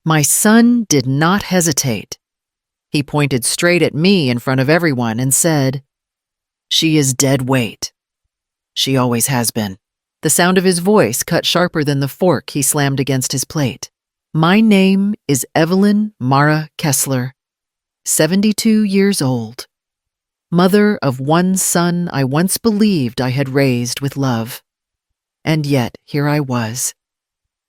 My son did not hesitate. He pointed straight at me in front of everyone and said, "She is dead weight. She always has been." The sound of his voice cut sharper than the fork he slammed against his plate. "My name is Evelyn Mara Kessler, 72 years old, mother of one son I once believed I had raised with love. And yet here I was,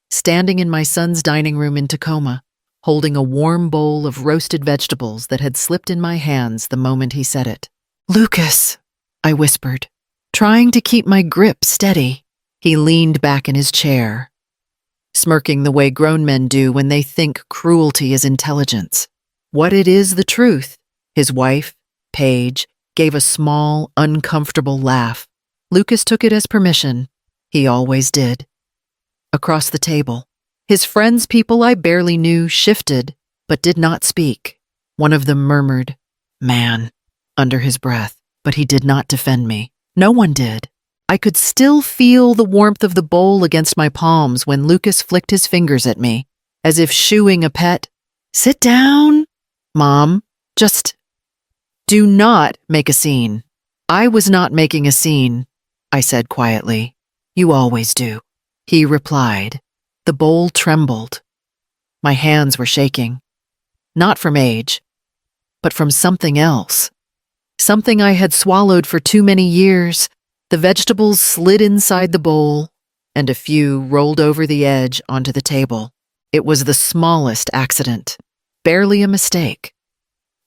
standing in my son's dining room in Tacoma, holding a warm bowl of roasted vegetables that had slipped in my hands the moment he said it. "Lucas," I whispered, trying to keep my grip steady. He leaned back in his chair, smirking the way grown men do when they think cruelty is intelligence. "What it is the truth?" His wife, Paige, gave a small, uncomfortable laugh. Lucas took it as permission. He always did. Across the table, his friends, people I barely knew, shifted, but did not speak. One of them murmured, "Man," under his breath, but he did not defend me. No one did. I could still feel the warmth of the bowl against my palms when Lucas flicked his fingers at me, as if shooing a pet. "Sit down, Mom. Just do not make a scene." "I was not making a scene," I said quietly. "You always do," he replied. The bowl trembled. My hands were shaking. Not from age, but from something else. Something I had swallowed for too many years. The vegetables slid inside the bowl, and a few rolled over the edge onto the table. It was the smallest accident, barely a mistake.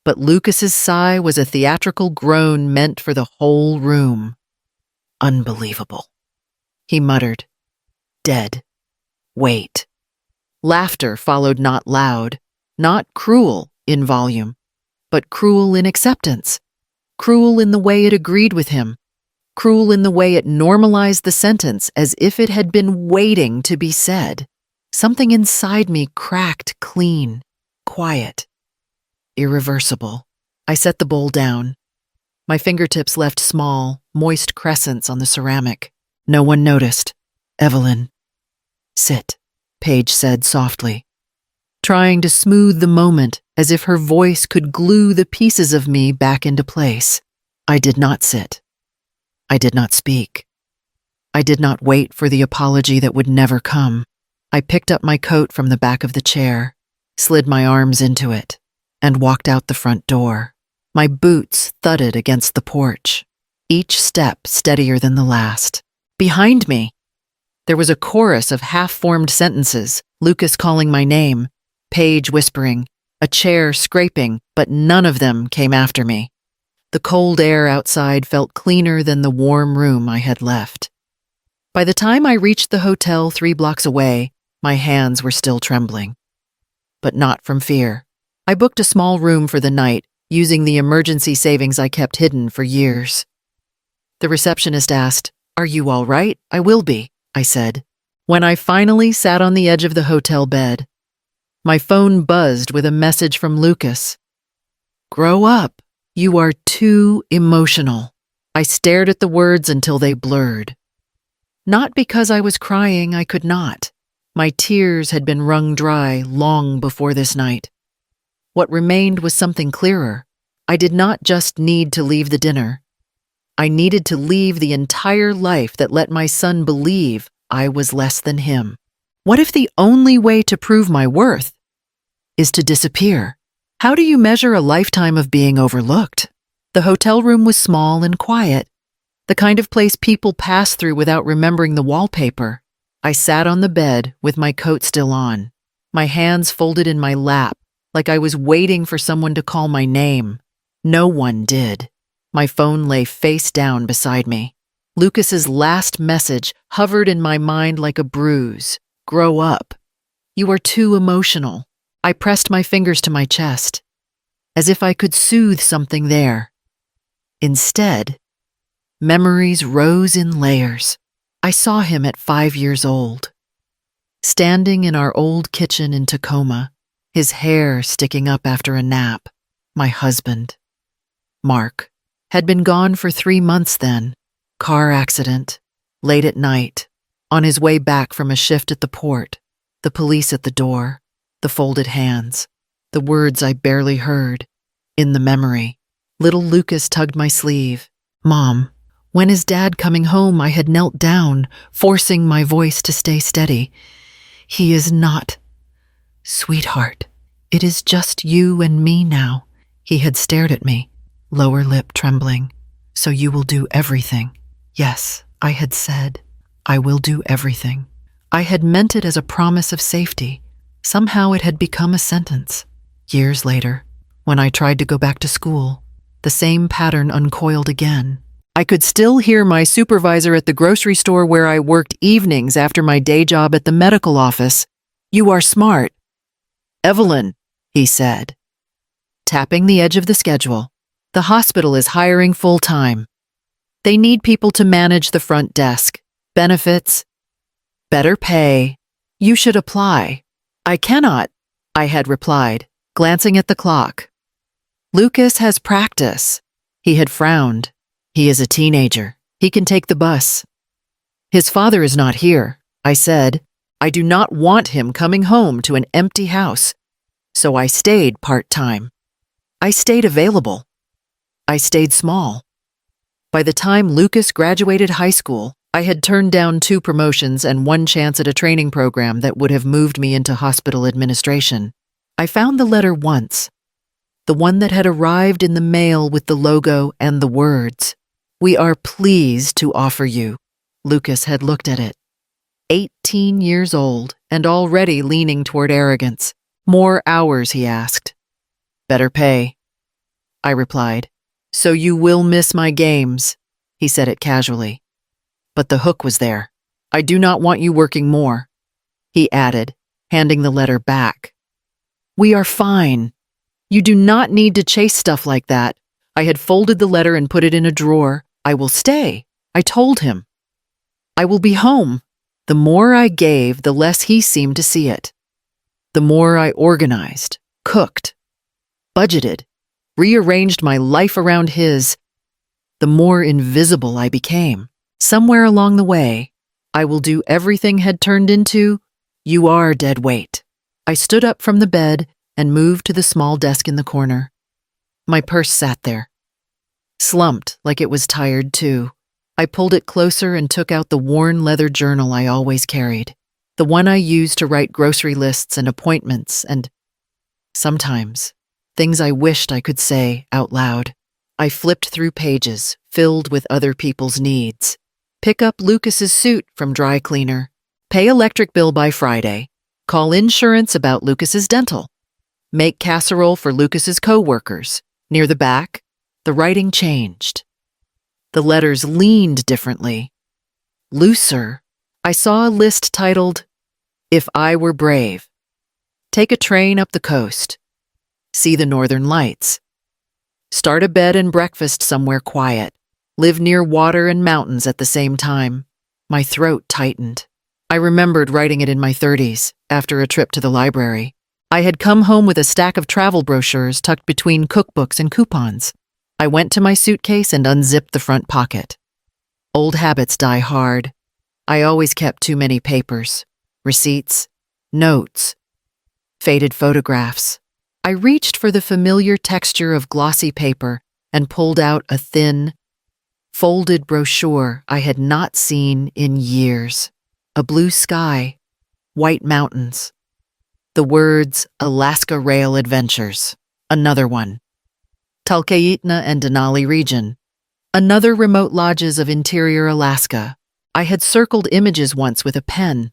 But Lucas's sigh was a theatrical groan meant for the whole room. "Unbelievable," he muttered. "Dead. Wait." Laughter followed, not loud, not cruel in volume, but cruel in acceptance. Cruel in the way it agreed with him. Cruel in the way it normalized the sentence as if it had been waiting to be said. Something inside me cracked clean, quiet, irreversible. I set the bowl down. My fingertips left small, moist crescents on the ceramic. No one noticed. "Evelyn, sit," Paige said softly, trying to smooth the moment as if her voice could glue the pieces of me back into place. I did not sit. I did not speak. I did not wait for the apology that would never come. I picked up my coat from the back of the chair, slid my arms into it, and walked out the front door. My boots thudded against the porch, each step steadier than the last. Behind me, there was a chorus of half-formed sentences, Lucas calling my name, Paige whispering, a chair scraping, but none of them came after me. The cold air outside felt cleaner than the warm room I had left. By the time I reached the hotel 3 blocks away, my hands were still trembling. But not from fear. I booked a small room for the night, using the emergency savings I kept hidden for years. The receptionist asked, "Are you all right?" "I will be," I said. When I finally sat on the edge of the hotel bed, my phone buzzed with a message from Lucas. "Grow up. You are too emotional." I stared at the words until they blurred. Not because I was crying, I could not. My tears had been wrung dry long before this night. What remained was something clearer. I did not just need to leave the dinner. I needed to leave the entire life that let my son believe I was less than him. What if the only way to prove my worth is to disappear? How do you measure a lifetime of being overlooked? The hotel room was small and quiet, the kind of place people pass through without remembering the wallpaper. I sat on the bed with my coat still on, my hands folded in my lap, like I was waiting for someone to call my name. No one did. My phone lay face down beside me. Lucas's last message hovered in my mind like a bruise. "Grow up. You are too emotional." I pressed my fingers to my chest, as if I could soothe something there. Instead, memories rose in layers. I saw him at 5 years old, standing in our old kitchen in Tacoma, his hair sticking up after a nap. My husband, Mark, had been gone for 3 months then. Car accident, late at night, on his way back from a shift at the port, the police at the door. The folded hands, the words I barely heard. In the memory, little Lucas tugged my sleeve. Mom, when is Dad coming home? I had knelt down, forcing my voice to stay steady. He is not. Sweetheart, it is just you and me now. He had stared at me, lower lip trembling. So you will do everything. Yes, I had said, I will do everything. I had meant it as a promise of safety. Somehow it had become a sentence. Years later, when I tried to go back to school, the same pattern uncoiled again. I could still hear my supervisor at the grocery store where I worked evenings after my day job at the medical office. You are smart. Evelyn, he said, tapping the edge of the schedule. The hospital is hiring full-time. They need people to manage the front desk, benefits, better pay. You should apply. I cannot, I had replied, glancing at the clock. Lucas has practice. He had frowned. He is a teenager. He can take the bus. His father is not here, I said. I do not want him coming home to an empty house. So I stayed part-time. I stayed available. I stayed small. By the time Lucas graduated high school, I had turned down 2 promotions and 1 chance at a training program that would have moved me into hospital administration. I found the letter once, the one that had arrived in the mail with the logo and the words, "We are pleased to offer you." Lucas had looked at it. 18 years old and already leaning toward arrogance. More hours, he asked. Better pay, I replied. So you will miss my games, he said it casually. But the hook was there. I do not want you working more, he added, handing the letter back. We are fine. You do not need to chase stuff like that. I had folded the letter and put it in a drawer. I will stay, I told him. I will be home. The more I gave, the less he seemed to see it. The more I organized, cooked, budgeted, rearranged my life around his, the more invisible I became. Somewhere along the way, I will do everything had turned into, you are dead weight. I stood up from the bed and moved to the small desk in the corner. My purse sat there, slumped like it was tired too. I pulled it closer and took out the worn leather journal I always carried, the one I used to write grocery lists and appointments and, sometimes, things I wished I could say out loud. I flipped through pages filled with other people's needs. Pick up Lucas's suit from dry cleaner. Pay electric bill by Friday. Call insurance about Lucas's dental. Make casserole for Lucas's co-workers. Near the back, the writing changed. The letters leaned differently. Looser. I saw a list titled, If I Were Brave. Take a train up the coast. See the northern lights. Start a bed and breakfast somewhere quiet. Live near water and mountains at the same time. My throat tightened. I remembered writing it in my 30s, after a trip to the library. I had come home with a stack of travel brochures tucked between cookbooks and coupons. I went to my suitcase and unzipped the front pocket. Old habits die hard. I always kept too many papers, receipts, notes, faded photographs. I reached for the familiar texture of glossy paper and pulled out a thin, folded brochure I had not seen in years. A blue sky, white mountains. The words, Alaska Rail Adventures. Another one. Talkeetna and Denali region. Another remote lodges of interior Alaska. I had circled images once with a pen.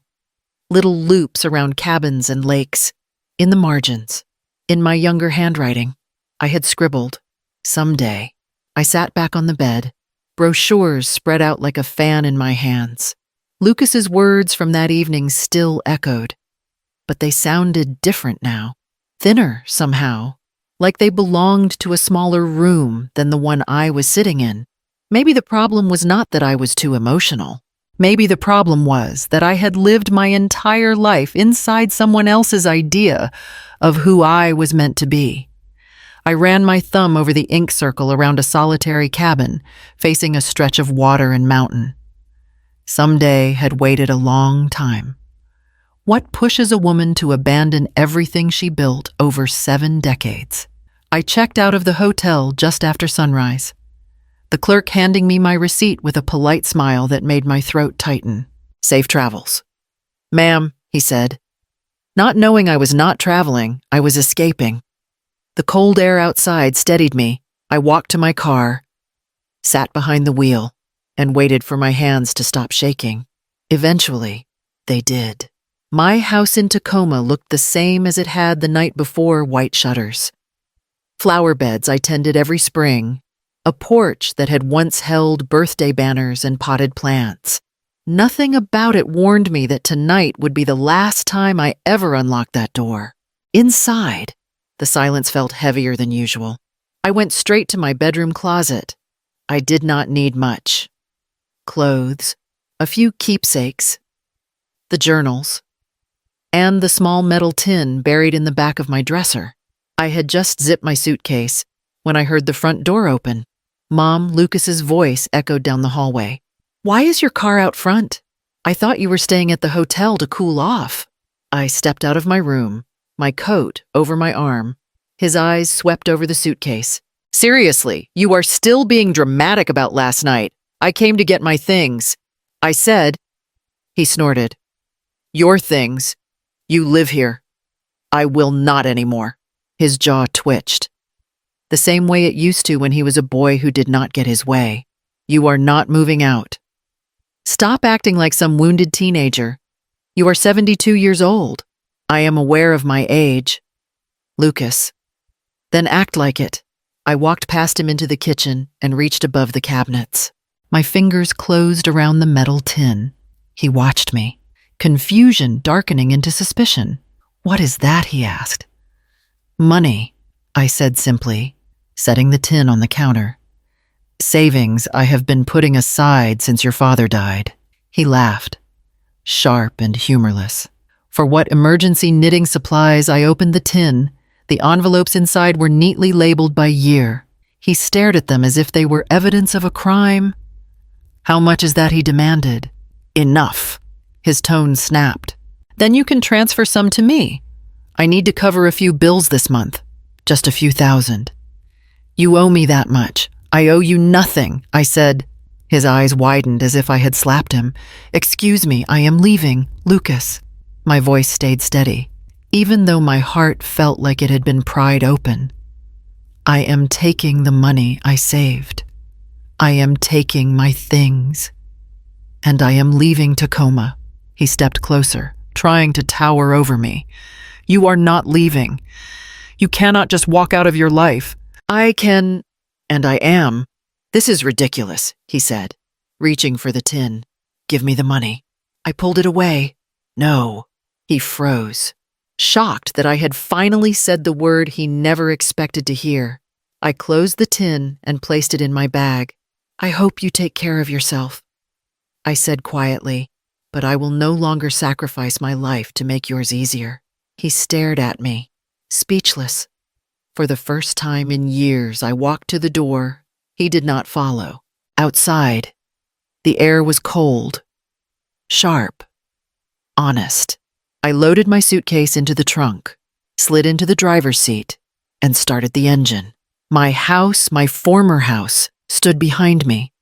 Little loops around cabins and lakes. In the margins. In my younger handwriting, I had scribbled, someday. I sat back on the bed, brochures spread out like a fan in my hands. Lucas's words from that evening still echoed, but they sounded different now, thinner somehow, like they belonged to a smaller room than the one I was sitting in. Maybe the problem was not that I was too emotional. Maybe the problem was that I had lived my entire life inside someone else's idea of who I was meant to be. I ran my thumb over the ink circle around a solitary cabin, facing a stretch of water and mountain. Someday had waited a long time. What pushes a woman to abandon everything she built over 7 decades? I checked out of the hotel just after sunrise, the clerk handing me my receipt with a polite smile that made my throat tighten. Safe travels. Ma'am, he said. Not knowing I was not traveling, I was escaping. The cold air outside steadied me. I walked to my car, sat behind the wheel, and waited for my hands to stop shaking. Eventually, they did. My house in Tacoma looked the same as it had the night before white shutters. Flower beds I tended every spring, a porch that had once held birthday banners and potted plants. Nothing about it warned me that tonight would be the last time I ever unlocked that door. Inside, the silence felt heavier than usual. I went straight to my bedroom closet. I did not need much. Clothes, a few keepsakes, the journals, and the small metal tin buried in the back of my dresser. I had just zipped my suitcase when I heard the front door open. Mom Lucas's voice echoed down the hallway. Why is your car out front? I thought you were staying at the hotel to cool off. I stepped out of my room, my coat over my arm. His eyes swept over the suitcase. Seriously, you are still being dramatic about last night. I came to get my things. I said. He snorted. Your things. You live here. I will not anymore. His jaw twitched. The same way it used to when he was a boy who did not get his way. You are not moving out. Stop acting like some wounded teenager. You are 72 years old. I am aware of my age. Lucas. Then act like it. I walked past him into the kitchen and reached above the cabinets. My fingers closed around the metal tin. He watched me, confusion darkening into suspicion. What is that? He asked. Money, I said simply, setting the tin on the counter. Savings I have been putting aside since your father died. He laughed, sharp and humorless. For what emergency knitting supplies, I opened the tin. The envelopes inside were neatly labeled by year. He stared at them as if they were evidence of a crime. How much is that? He demanded. Enough. His tone snapped. Then you can transfer some to me. I need to cover a few bills this month. Just a few thousand. You owe me that much. I owe you nothing, I said. His eyes widened as if I had slapped him. Excuse me, I am leaving, Lucas. My voice stayed steady, even though my heart felt like it had been pried open. I am taking the money I saved. I am taking my things. And I am leaving Tacoma. He stepped closer, trying to tower over me. You are not leaving. You cannot just walk out of your life. I can, and I am. This is ridiculous, he said, reaching for the tin. Give me the money. I pulled it away. No. He froze, shocked that I had finally said the word he never expected to hear. I closed the tin and placed it in my bag. I hope you take care of yourself. I said quietly, but I will no longer sacrifice my life to make yours easier. He stared at me, speechless. For the first time in years, I walked to the door. He did not follow. Outside, the air was cold, sharp, honest. I loaded my suitcase into the trunk, slid into the driver's seat, and started the engine. My house, my former house, stood behind me,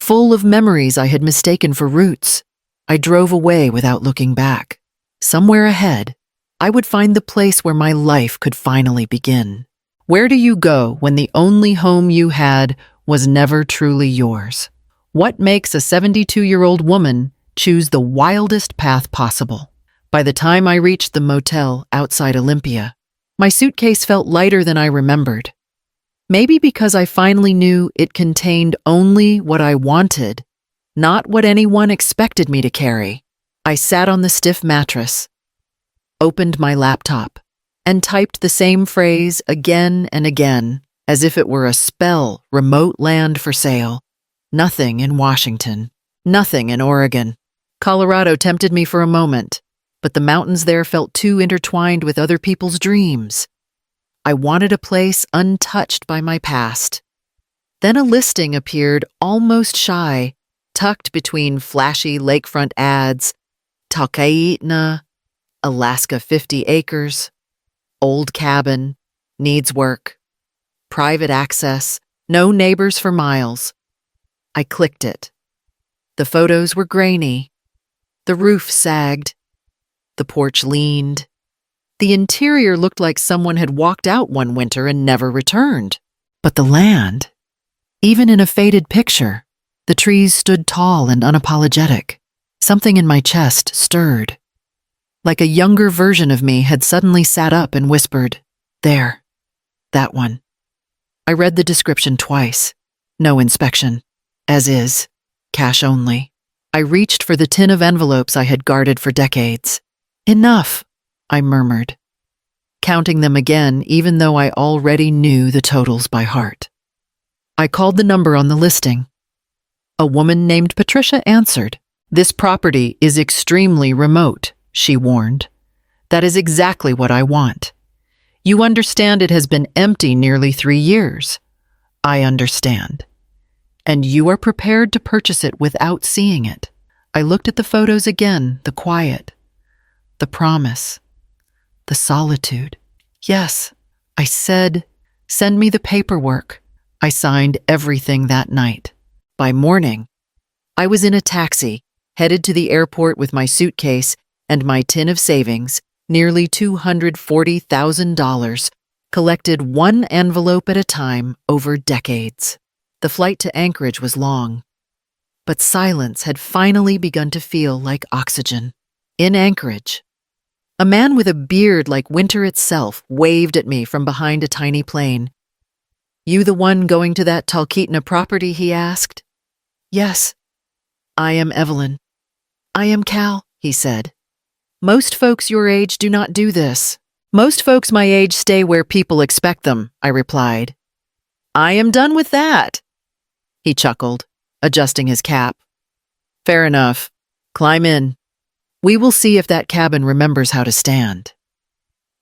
full of memories I had mistaken for roots. I drove away without looking back. Somewhere ahead, I would find the place where my life could finally begin. Where do you go when the only home you had was never truly yours? What makes a 72-year-old woman choose the wildest path possible? By the time I reached the motel outside Olympia, my suitcase felt lighter than I remembered. Maybe because I finally knew it contained only what I wanted, not what anyone expected me to carry. I sat on the stiff mattress, opened my laptop, and typed the same phrase again and again, as if it were a spell, remote land for sale. Nothing in Washington, nothing in Oregon. Colorado tempted me for a moment, but the mountains there felt too intertwined with other people's dreams. I wanted a place untouched by my past. Then a listing appeared, almost shy, tucked between flashy lakefront ads. Talkeetna, Alaska 50 acres, old cabin, needs work, private access, no neighbors for miles. I clicked it. The photos were grainy. The roof sagged. The porch leaned. The interior looked like someone had walked out one winter and never returned. But the land, even in a faded picture, the trees stood tall and unapologetic. Something in my chest stirred. Like a younger version of me had suddenly sat up and whispered, "There, that one." I read the description twice. No inspection. As is. Cash only. I reached for the tin of envelopes I had guarded for decades. "Enough," I murmured, counting them again even though I already knew the totals by heart. I called the number on the listing. A woman named Patricia answered. "This property is extremely remote," she warned. "That is exactly what I want. You understand it has been empty nearly 3 years. I understand. And you are prepared to purchase it without seeing it." I looked at the photos again, the quiet, the promise, the solitude. "Yes," I said, "send me the paperwork." I signed everything that night. By morning, I was in a taxi, headed to the airport with my suitcase and my tin of savings, nearly $240,000, collected one envelope at a time over decades. The flight to Anchorage was long, but silence had finally begun to feel like oxygen. In Anchorage, a man with a beard like winter itself waved at me from behind a tiny plane. "You the one going to that Talkeetna property?" he asked. "Yes." "I am Evelyn." "I am Cal," he said. "Most folks your age do not do this." "Most folks my age stay where people expect them," I replied. "I am done with that." He chuckled, adjusting his cap. "Fair enough. Climb in. We will see if that cabin remembers how to stand."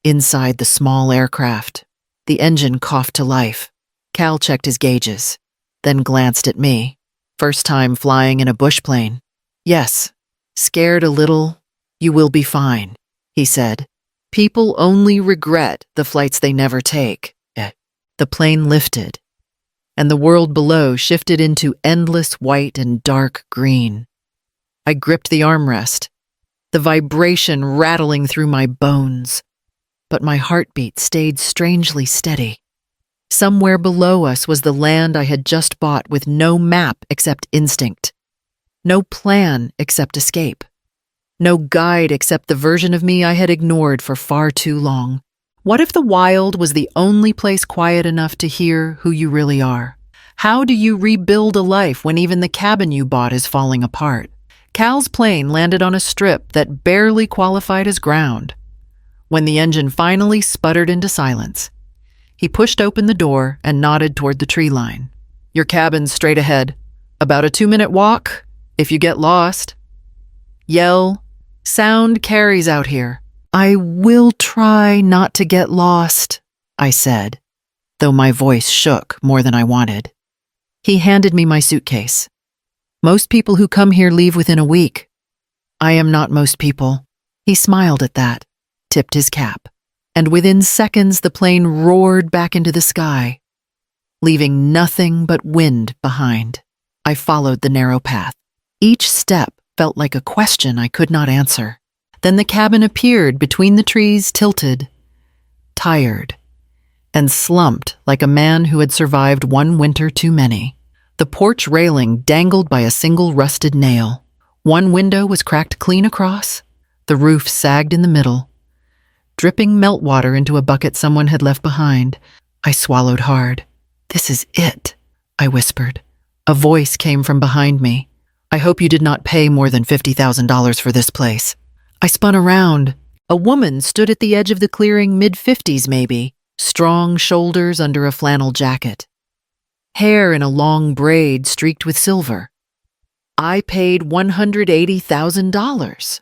Inside the small aircraft, the engine coughed to life. Cal checked his gauges, then glanced at me. "First time flying in a bush plane?" "Yes. Scared a little. You will be fine," he said. "People only regret the flights they never take." The plane lifted, and the world below shifted into endless white and dark green. I gripped the armrest, the vibration rattling through my bones, but my heartbeat stayed strangely steady. Somewhere below us was the land I had just bought with no map except instinct, no plan except escape, no guide except the version of me I had ignored for far too long. What if the wild was the only place quiet enough to hear who you really are? How do you rebuild a life when even the cabin you bought is falling apart? Cal's plane landed on a strip that barely qualified as ground. When the engine finally sputtered into silence, he pushed open the door and nodded toward the tree line. "Your cabin's straight ahead. About a 2-minute walk, if you get lost. Yell. Sound carries out here." "I will try not to get lost," I said, though my voice shook more than I wanted. He handed me my suitcase. "Most people who come here leave within a week. I am not most people." He smiled at that, tipped his cap, and within seconds the plane roared back into the sky, leaving nothing but wind behind. I followed the narrow path. Each step felt like a question I could not answer. Then the cabin appeared between the trees, tilted, tired, and slumped like a man who had survived one winter too many. The porch railing dangled by a single rusted nail. One window was cracked clean across. The roof sagged in the middle, dripping meltwater into a bucket someone had left behind. I swallowed hard. "This is it," I whispered. A voice came from behind me. "I hope you did not pay more than $50,000 for this place." I spun around. A woman stood at the edge of the clearing, mid-50s maybe, strong shoulders under a flannel jacket, hair in a long braid streaked with silver. "I paid $180,000,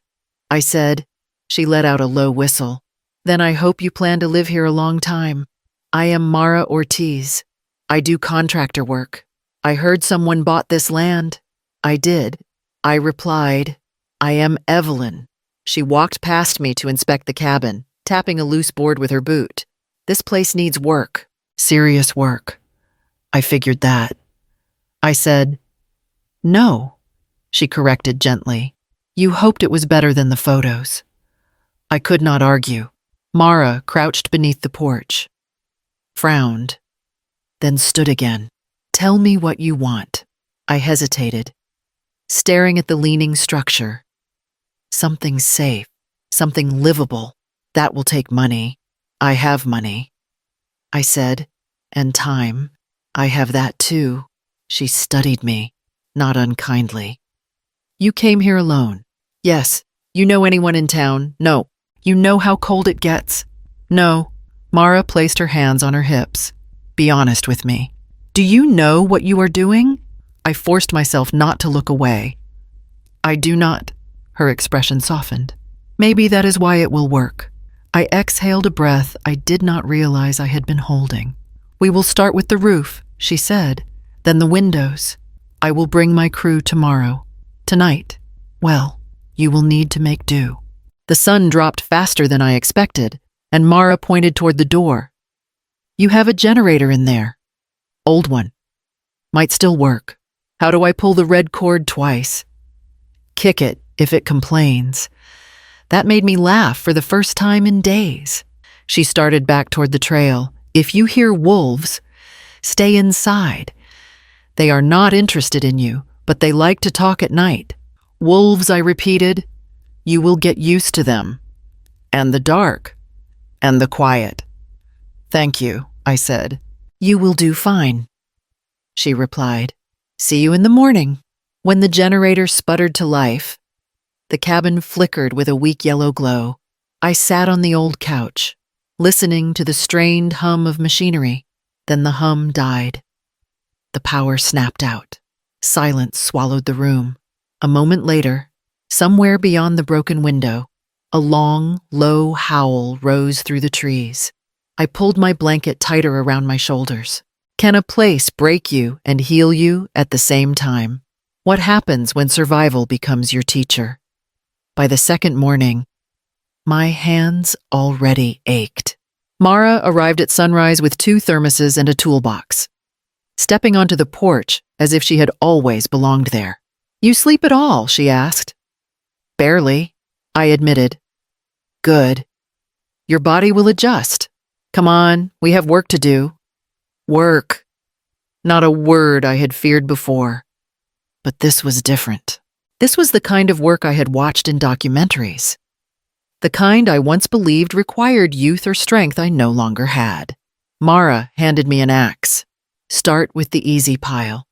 I said. She let out a low whistle. "Then I hope you plan to live here a long time. I am Mara Ortiz. I do contractor work. I heard someone bought this land." I did. I replied, "I am Evelyn." She walked past me to inspect the cabin, tapping a loose board with her boot. This place needs work. Serious work. I figured that. I said, "No," she corrected gently. "You hoped it was better than the photos." I could not argue. Mara crouched beneath the porch, frowned, then stood again. "Tell me what you want." I hesitated, staring at the leaning structure. Something safe, something livable. That will take money. I have money, I said, and time. I have that too. She studied me, not unkindly. "You came here alone?" "Yes." "You know anyone in town?" "No." "You know how cold it gets?" "No." Mara placed her hands on her hips. "Be honest with me. Do you know what you are doing?" I forced myself not to look away. "I do not." Her expression softened. "Maybe that is why it will work." I exhaled a breath I did not realize I had been holding. "We will start with the roof," she said, "then the windows. I will bring my crew tomorrow. Tonight, well, you will need to make do." The sun dropped faster than I expected, and Mara pointed toward the door. "You have a generator in there." "Old one. Might still work." "How do I pull the red cord twice?" "Kick it if it complains." That made me laugh for the first time in days. She started back toward the trail. "If you hear wolves, stay inside. They are not interested in you, but they like to talk at night." "Wolves," I repeated. "You will get used to them. And the dark. And the quiet." "Thank you," I said. "You will do fine," she replied. "See you in the morning." When the generator sputtered to life, the cabin flickered with a weak yellow glow. I sat on the old couch, listening to the strained hum of machinery. Then the hum died. The power snapped out. Silence swallowed the room. A moment later, somewhere beyond the broken window, a long, low howl rose through the trees. I pulled my blanket tighter around my shoulders. Can a place break you and heal you at the same time? What happens when survival becomes your teacher? By the second morning, my hands already ached. Mara arrived at sunrise with 2 thermoses and a toolbox, stepping onto the porch as if she had always belonged there. "You sleep at all?" she asked. "Barely," I admitted. "Good. Your body will adjust. Come on, we have work to do." Work. Not a word I had feared before. But this was different. This was the kind of work I had watched in documentaries. The kind I once believed required youth or strength I no longer had. Mara handed me an axe. "Start with the easy pile."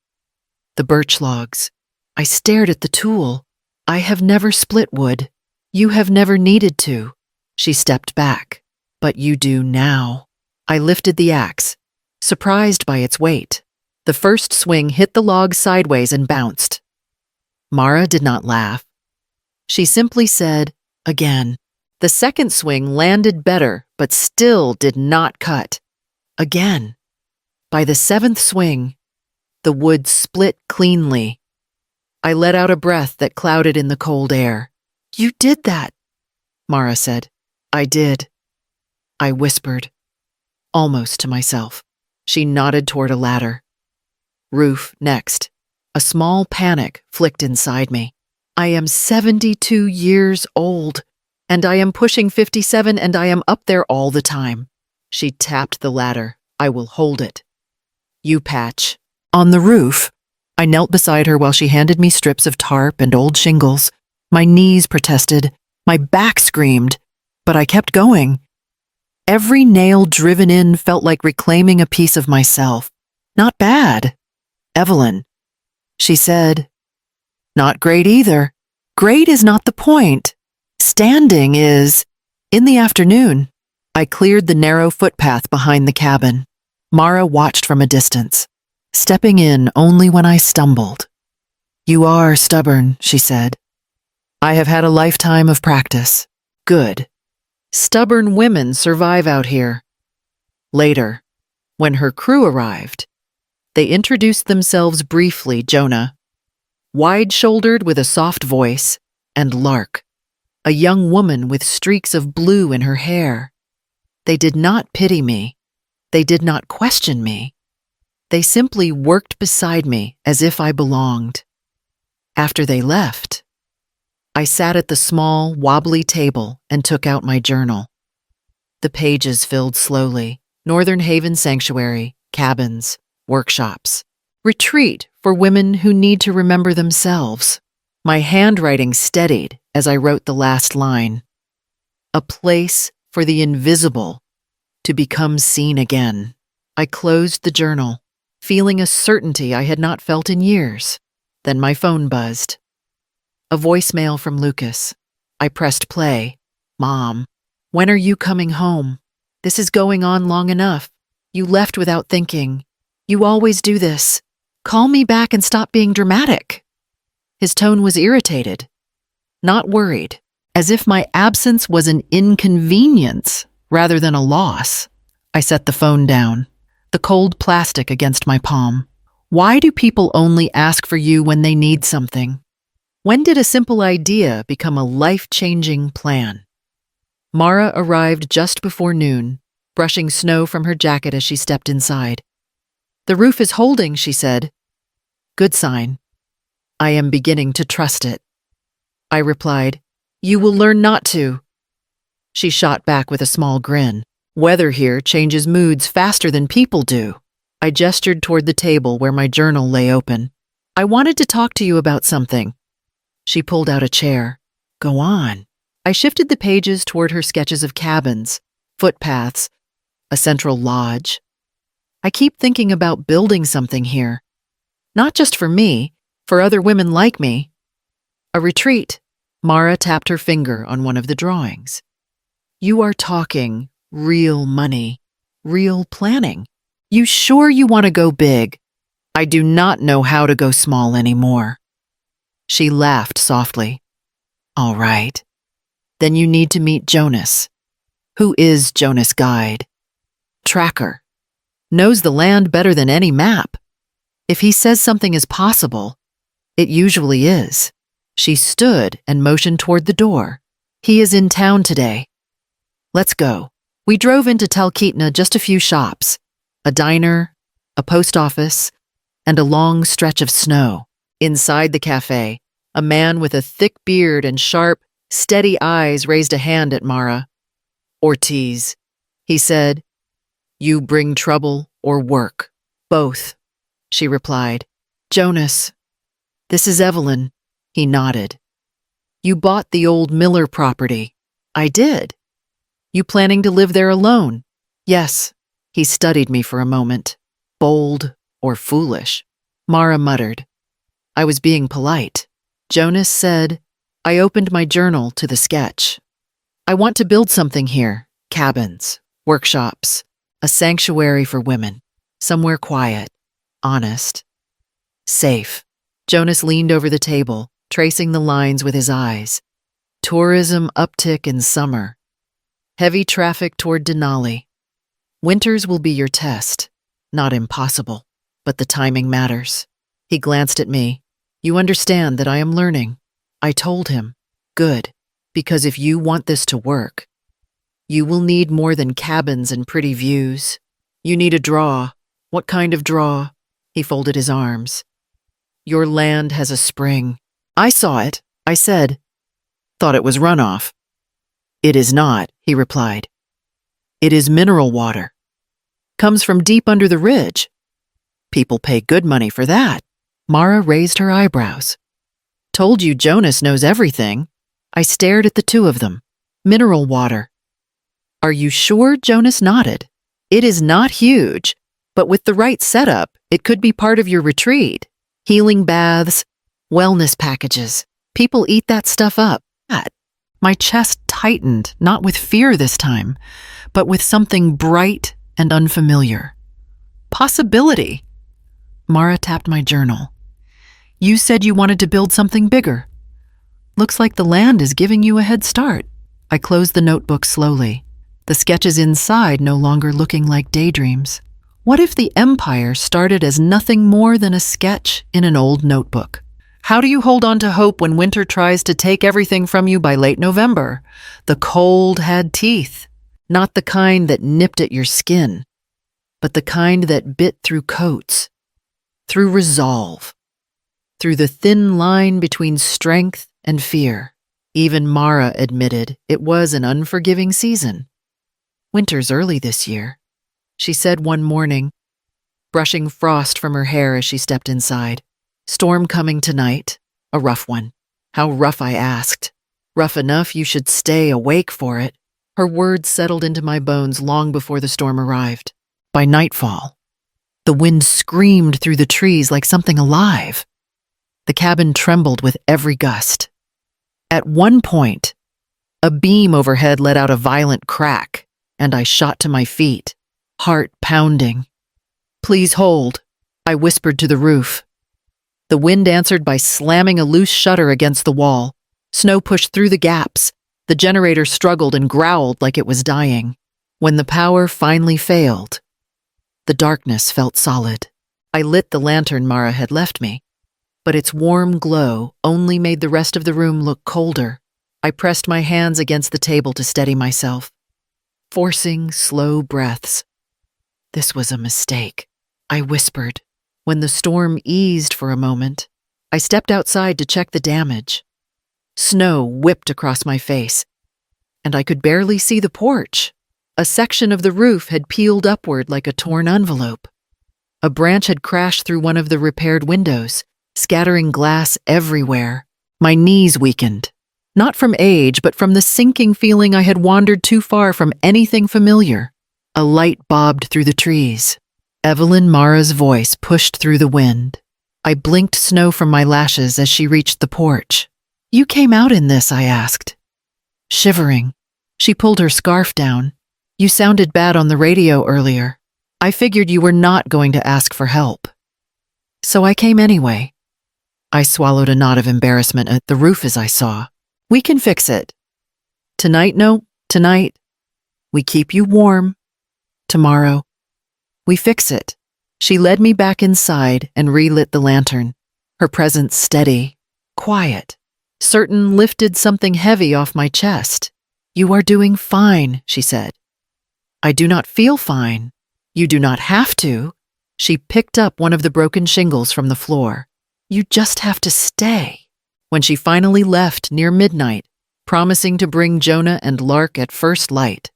The birch logs. I stared at the tool. "I have never split wood." "You have never needed to." She stepped back. "But you do now." I lifted the axe, surprised by its weight. The first swing hit the log sideways and bounced. Mara did not laugh. She simply said, "Again." The second swing landed better, but still did not cut. Again. By the 7th swing, the wood split cleanly. I let out a breath that clouded in the cold air. "You did that," Mara said. "I did," I whispered, almost to myself. She nodded toward a ladder. Roof next. A small panic flicked inside me. I am 72 years old, and I am pushing 57, and I am up there all the time. She tapped the ladder. "I will hold it." "You patch." On the roof, I knelt beside her while she handed me strips of tarp and old shingles. My knees protested, my back screamed, but I kept going. Every nail driven in felt like reclaiming a piece of myself. "Not bad, Evelyn," she said. "Not great either. Great is not the point. Standing is." In the afternoon, I cleared the narrow footpath behind the cabin. Mara watched from a distance, stepping in only when I stumbled. "You are stubborn," she said. "I have had a lifetime of practice." "Good. Stubborn women survive out here." Later, when her crew arrived, they introduced themselves briefly. Jonah, wide-shouldered with a soft voice, and Lark, a young woman with streaks of blue in her hair. They did not pity me. They did not question me. They simply worked beside me as if I belonged. After they left, I sat at the small, wobbly table and took out my journal. The pages filled slowly. Northern Haven Sanctuary, cabins, workshops. Retreat for women who need to remember themselves. My handwriting steadied as I wrote the last line. A place for the invisible to become seen again. I closed the journal, feeling a certainty I had not felt in years. Then my phone buzzed. A voicemail from Lucas. I pressed play. Mom, when are you coming home? This is going on long enough. You left without thinking. You always do this. Call me back and stop being dramatic. His tone was irritated, not worried, as if my absence was an inconvenience rather than a loss. I set the phone down, the cold plastic against my palm. Why do people only ask for you when they need something? When did a simple idea become a life-changing plan? Mara arrived just before noon, brushing snow from her jacket as she stepped inside. The roof is holding, she said. Good sign. I am beginning to trust it. I replied, You will learn not to. She shot back with a small grin. Weather here changes moods faster than people do. I gestured toward the table where my journal lay open. I wanted to talk to you about something. She pulled out a chair. Go on. I shifted the pages toward her sketches of cabins, footpaths, a central lodge. I keep thinking about building something here. Not just for me, for other women like me. A retreat. Mara tapped her finger on one of the drawings. You are talking real money, real planning. You sure you want to go big? I do not know how to go small anymore. She laughed softly. All right. Then you need to meet Jonas. Who is Jonas Guide? Tracker. Knows the land better than any map. If he says something is possible, it usually is. She stood and motioned toward the door. He is in town today. Let's go. We drove into Talkeetna just a few shops. A diner, a post office, and a long stretch of snow. Inside the cafe, a man with a thick beard and sharp, steady eyes raised a hand at Mara. Ortiz, he said. You bring trouble or work? Both, she replied. Jonas, this is Evelyn. He nodded. You bought the old Miller property. I did. You planning to live there alone? Yes. He studied me for a moment. Bold or foolish? Mara muttered. I was being polite. Jonas said, I opened my journal to the sketch. I want to build something here. Cabins, workshops, a sanctuary for women. Somewhere quiet, honest, safe. Jonas leaned over the table, tracing the lines with his eyes. Tourism uptick in summer. Heavy traffic toward Denali. Winters will be your test. Not impossible, but the timing matters. He glanced at me. You understand that I am learning. I told him. Good, because if you want this to work, you will need more than cabins and pretty views. You need a draw. What kind of draw? He folded his arms. Your land has a spring. I saw it, I said. Thought it was runoff. It is not, he replied. It is mineral water. Comes from deep under the ridge. People pay good money for that. Mara raised her eyebrows. Told you Jonas knows everything. I stared at the two of them. Mineral water. Are you sure? Jonas nodded. It is not huge, but with the right setup, it could be part of your retreat. Healing baths, wellness packages. People eat that stuff up. My chest tightened, not with fear this time, but with something bright and unfamiliar. Possibility. Mara tapped my journal. You said you wanted to build something bigger. Looks like the land is giving you a head start. I closed the notebook slowly, the sketches inside no longer looking like daydreams. What if the empire started as nothing more than a sketch in an old notebook? How do you hold on to hope when winter tries to take everything from you by late November? The cold had teeth, not the kind that nipped at your skin, but the kind that bit through coats, through resolve, through the thin line between strength and fear. Even Mara admitted it was an unforgiving season. Winter's early this year, she said one morning, brushing frost from her hair as she stepped inside. Storm coming tonight, a rough one. How rough, I asked. Rough enough you should stay awake for it. Her words settled into my bones long before the storm arrived. By nightfall, the wind screamed through the trees like something alive. The cabin trembled with every gust. At one point, a beam overhead let out a violent crack, and I shot to my feet, heart pounding. Please hold, I whispered to the roof. The wind answered by slamming a loose shutter against the wall. Snow pushed through the gaps. The generator struggled and growled like it was dying. When the power finally failed, the darkness felt solid. I lit the lantern Mara had left me, but its warm glow only made the rest of the room look colder. I pressed my hands against the table to steady myself, forcing slow breaths. This was a mistake, I whispered. When the storm eased for a moment, I stepped outside to check the damage. Snow whipped across my face, and I could barely see the porch. A section of the roof had peeled upward like a torn envelope. A branch had crashed through one of the repaired windows, scattering glass everywhere. My knees weakened, not from age, but from the sinking feeling I had wandered too far from anything familiar. A light bobbed through the trees. Evelyn Mara's voice pushed through the wind. I blinked snow from my lashes as she reached the porch. You came out in this, I asked. Shivering, she pulled her scarf down. You sounded bad on the radio earlier. I figured you were not going to ask for help. So I came anyway. I swallowed a knot of embarrassment at the roof as I saw. We can fix it. Tonight, no, tonight. We keep you warm. Tomorrow, we fix it. She led me back inside and relit the lantern, her presence steady, quiet. Certain lifted something heavy off my chest. You are doing fine, she said. I do not feel fine. You do not have to. She picked up one of the broken shingles from the floor. You just have to stay. When she finally left near midnight, promising to bring Jonah and Lark at first light,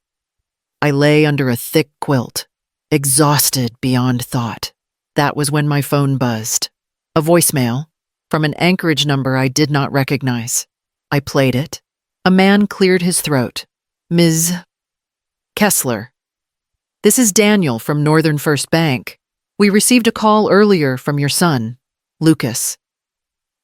I lay under a thick quilt, exhausted beyond thought. That was when my phone buzzed. A voicemail from an Anchorage number I did not recognize. I played it. A man cleared his throat. Ms. Kessler. This is Daniel from Northern First Bank. We received a call earlier from your son, Lucas,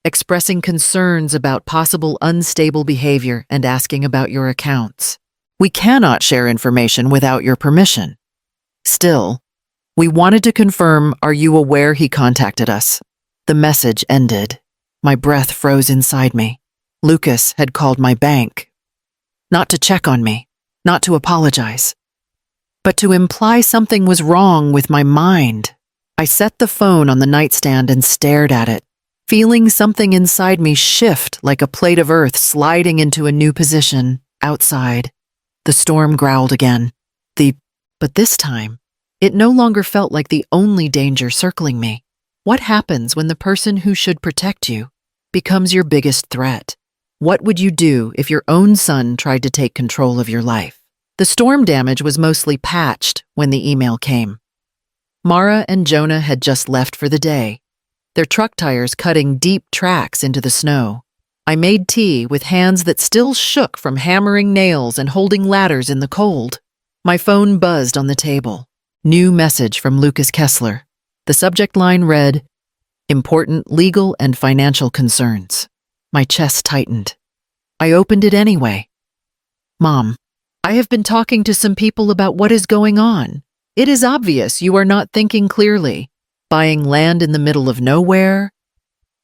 expressing concerns about possible unstable behavior and asking about your accounts. We cannot share information without your permission. Still, we wanted to confirm, are you aware he contacted us? The message ended. My breath froze inside me. Lucas had called my bank. Not to check on me, not to apologize, but to imply something was wrong with my mind. I set the phone on the nightstand and stared at it, feeling something inside me shift like a plate of earth sliding into a new position. Outside, the storm growled again. But this time, it no longer felt like the only danger circling me. What happens when the person who should protect you becomes your biggest threat? What would you do if your own son tried to take control of your life? The storm damage was mostly patched when the email came. Mara and Jonah had just left for the day, their truck tires cutting deep tracks into the snow. I made tea with hands that still shook from hammering nails and holding ladders in the cold. My phone buzzed on the table. New message from Lucas Kessler. The subject line read, Important legal and financial concerns. My chest tightened. I opened it anyway. Mom, I have been talking to some people about what is going on. It is obvious you are not thinking clearly. Buying land in the middle of nowhere,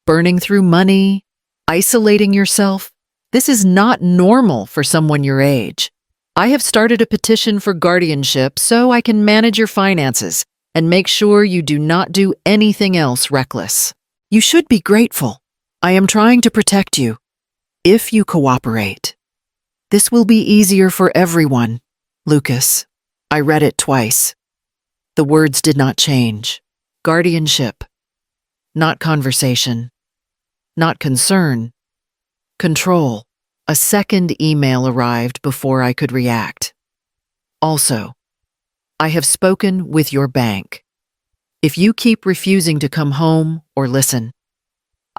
burning through money, isolating yourself. This is not normal for someone your age. I have started a petition for guardianship so I can manage your finances and make sure you do not do anything else reckless. You should be grateful. I am trying to protect you. If you cooperate, this will be easier for everyone, Lucas. I read it twice. The words did not change. Guardianship. Not conversation. Not concern. Control. A second email arrived before I could react. Also, I have spoken with your bank. If you keep refusing to come home or listen,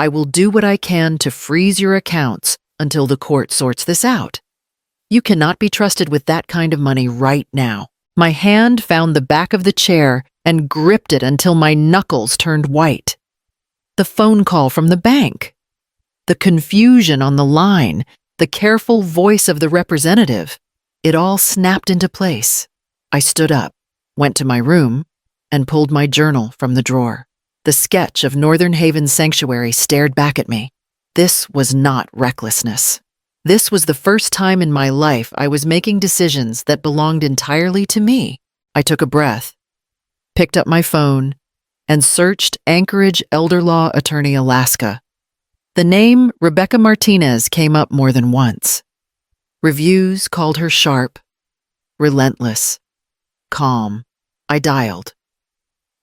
I will do what I can to freeze your accounts until the court sorts this out. You cannot be trusted with that kind of money right now. My hand found the back of the chair and gripped it until my knuckles turned white. The phone call from the bank. The confusion on the line, the careful voice of the representative. It all snapped into place. I stood up, went to my room, and pulled my journal from the drawer. The sketch of Northern Haven Sanctuary stared back at me. This was not recklessness. This was the first time in my life I was making decisions that belonged entirely to me. I took a breath, picked up my phone, and searched Anchorage Elder Law Attorney Alaska. The name Rebecca Martinez came up more than once. Reviews called her sharp, relentless, calm. I dialed.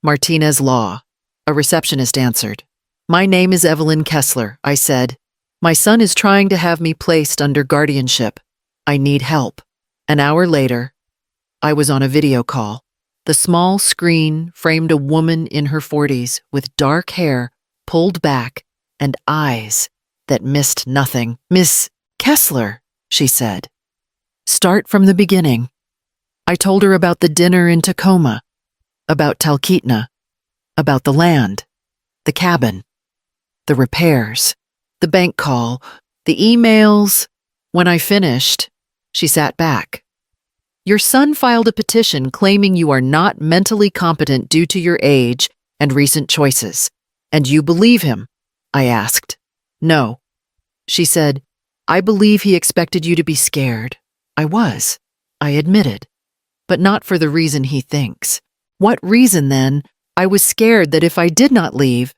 Martinez Law. A receptionist answered. My name is Evelyn Kessler, I said. My son is trying to have me placed under guardianship. I need help. An hour later, I was on a video call. The small screen framed a woman in her 40s with dark hair pulled back and eyes that missed nothing. Miss Kessler, she said. Start from the beginning. I told her about the dinner in Tacoma, about Talkeetna, about the land, the cabin, the repairs, the bank call, the emails. When I finished, she sat back. Your son filed a petition claiming you are not mentally competent due to your age and recent choices, and you believe him? I asked. No. She said, I believe he expected you to be scared. I was. I admitted. But not for the reason he thinks. What reason, then? I was scared that if I did not leave,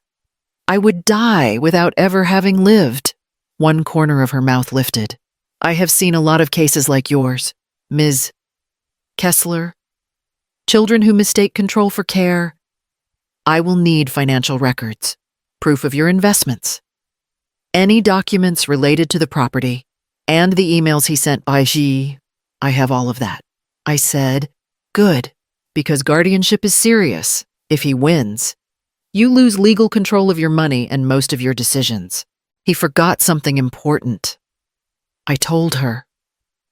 I would die without ever having lived. One corner of her mouth lifted. I have seen a lot of cases like yours, Ms. Kessler. Children who mistake control for care. I will need financial records, proof of your investments, any documents related to the property, and the emails he sent by she. I have all of that. I said, good, because guardianship is serious. If he wins, you lose legal control of your money and most of your decisions. He forgot something important. I told her.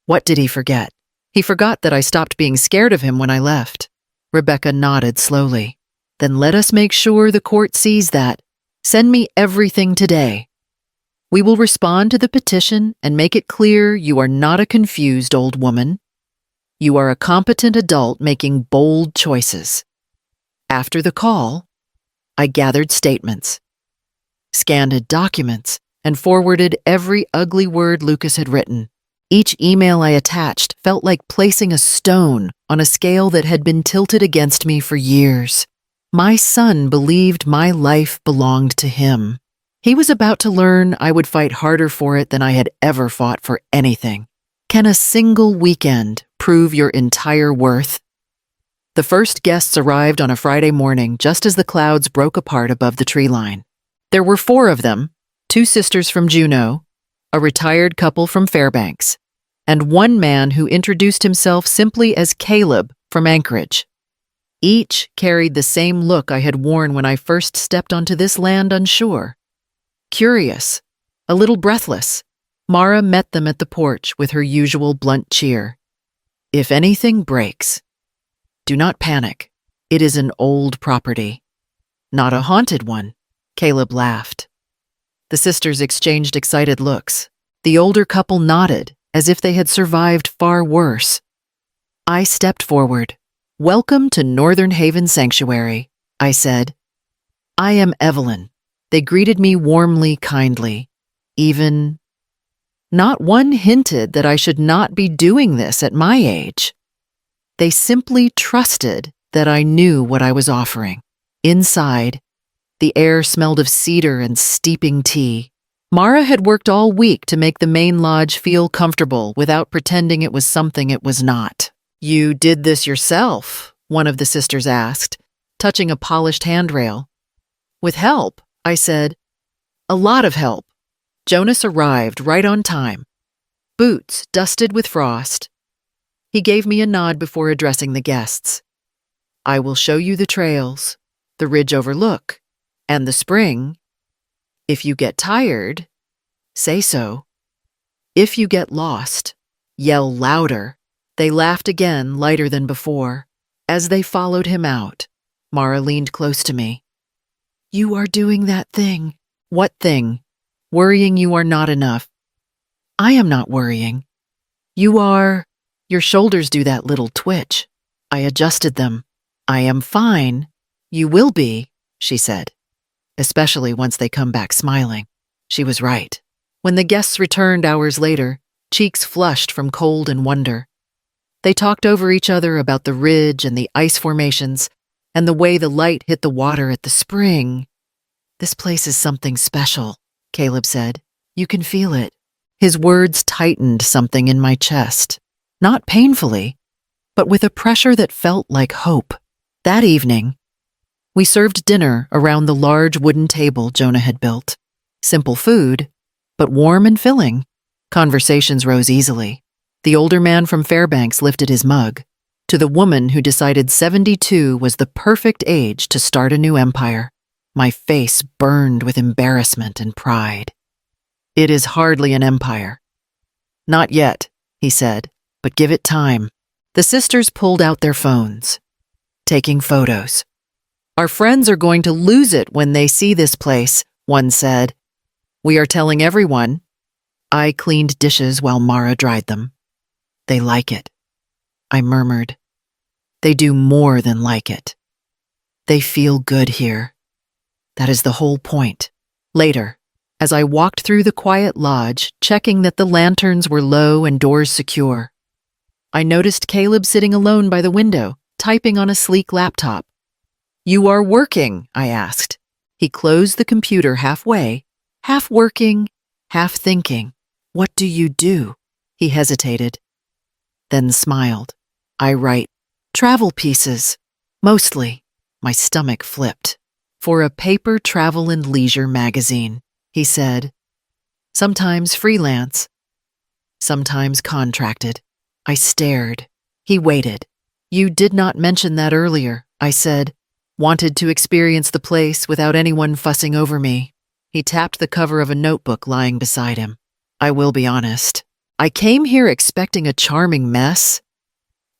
What did he forget? He forgot that I stopped being scared of him when I left. Rebecca nodded slowly. Then let us make sure the court sees that. Send me everything today. We will respond to the petition and make it clear you are not a confused old woman. You are a competent adult making bold choices. After the call, I gathered statements, scanned documents, and forwarded every ugly word Lucas had written. Each email I attached felt like placing a stone on a scale that had been tilted against me for years. My son believed my life belonged to him. He was about to learn I would fight harder for it than I had ever fought for anything. Can a single weekend prove your entire worth? The first guests arrived on a Friday morning just as the clouds broke apart above the tree line. There were 4 of them, 2 sisters from Juneau, a retired couple from Fairbanks, and one man who introduced himself simply as Caleb from Anchorage. Each carried the same look I had worn when I first stepped onto this land unsure. Curious, a little breathless, Mara met them at the porch with her usual blunt cheer. If anything breaks, do not panic. It is an old property. Not a haunted one. Caleb laughed. The sisters exchanged excited looks. The older couple nodded, as if they had survived far worse. I stepped forward. Welcome to Northern Haven Sanctuary, I said. I am Evelyn. They greeted me warmly, kindly. Even not one hinted that I should not be doing this at my age. They simply trusted that I knew what I was offering. Inside, the air smelled of cedar and steeping tea. Mara had worked all week to make the main lodge feel comfortable without pretending it was something it was not. "You did this yourself?" one of the sisters asked, touching a polished handrail. "With help," I said. "A lot of help." Jonas arrived right on time. Boots dusted with frost. He gave me a nod before addressing the guests. "I will show you the trails, the ridge overlook, and the spring. If you get tired, say so. If you get lost, yell louder." They laughed again, lighter than before. As they followed him out, Mara leaned close to me. "You are doing that thing." "What thing?" "Worrying you are not enough." "I am not worrying." "You are." Your shoulders do that little twitch." I adjusted them. "I am fine." "You will be," she said. "Especially once they come back smiling." She was right. When the guests returned hours later, cheeks flushed from cold and wonder. They talked over each other about the ridge and the ice formations, and the way the light hit the water at the spring. "This place is something special," Caleb said. "You can feel it." His words tightened something in my chest, not painfully, but with a pressure that felt like hope. That evening, we served dinner around the large wooden table Jonah had built. Simple food, but warm and filling. Conversations rose easily. The older man from Fairbanks lifted his mug to the woman who decided 72 was the perfect age to start a new empire. My face burned with embarrassment and pride. "It is hardly an empire." "Not yet," he said, "but give it time." The sisters pulled out their phones, taking photos. "Our friends are going to lose it when they see this place," one said. "We are telling everyone." I cleaned dishes while Mara dried them. "They like it," I murmured. "They do more than like it. They feel good here. That is the whole point." Later, as I walked through the quiet lodge, checking that the lanterns were low and doors secure, I noticed Caleb sitting alone by the window, typing on a sleek laptop. "You are working?" I asked. He closed the computer halfway, half working, half thinking. "What do you do?" He hesitated, then smiled. "I write travel pieces, mostly." My stomach flipped. "For a paper travel and leisure magazine," he said. "Sometimes freelance, sometimes contracted." I stared. He waited. "You did not mention that earlier," I said. "Wanted to experience the place without anyone fussing over me." He tapped the cover of a notebook lying beside him. "I will be honest. I came here expecting a charming mess.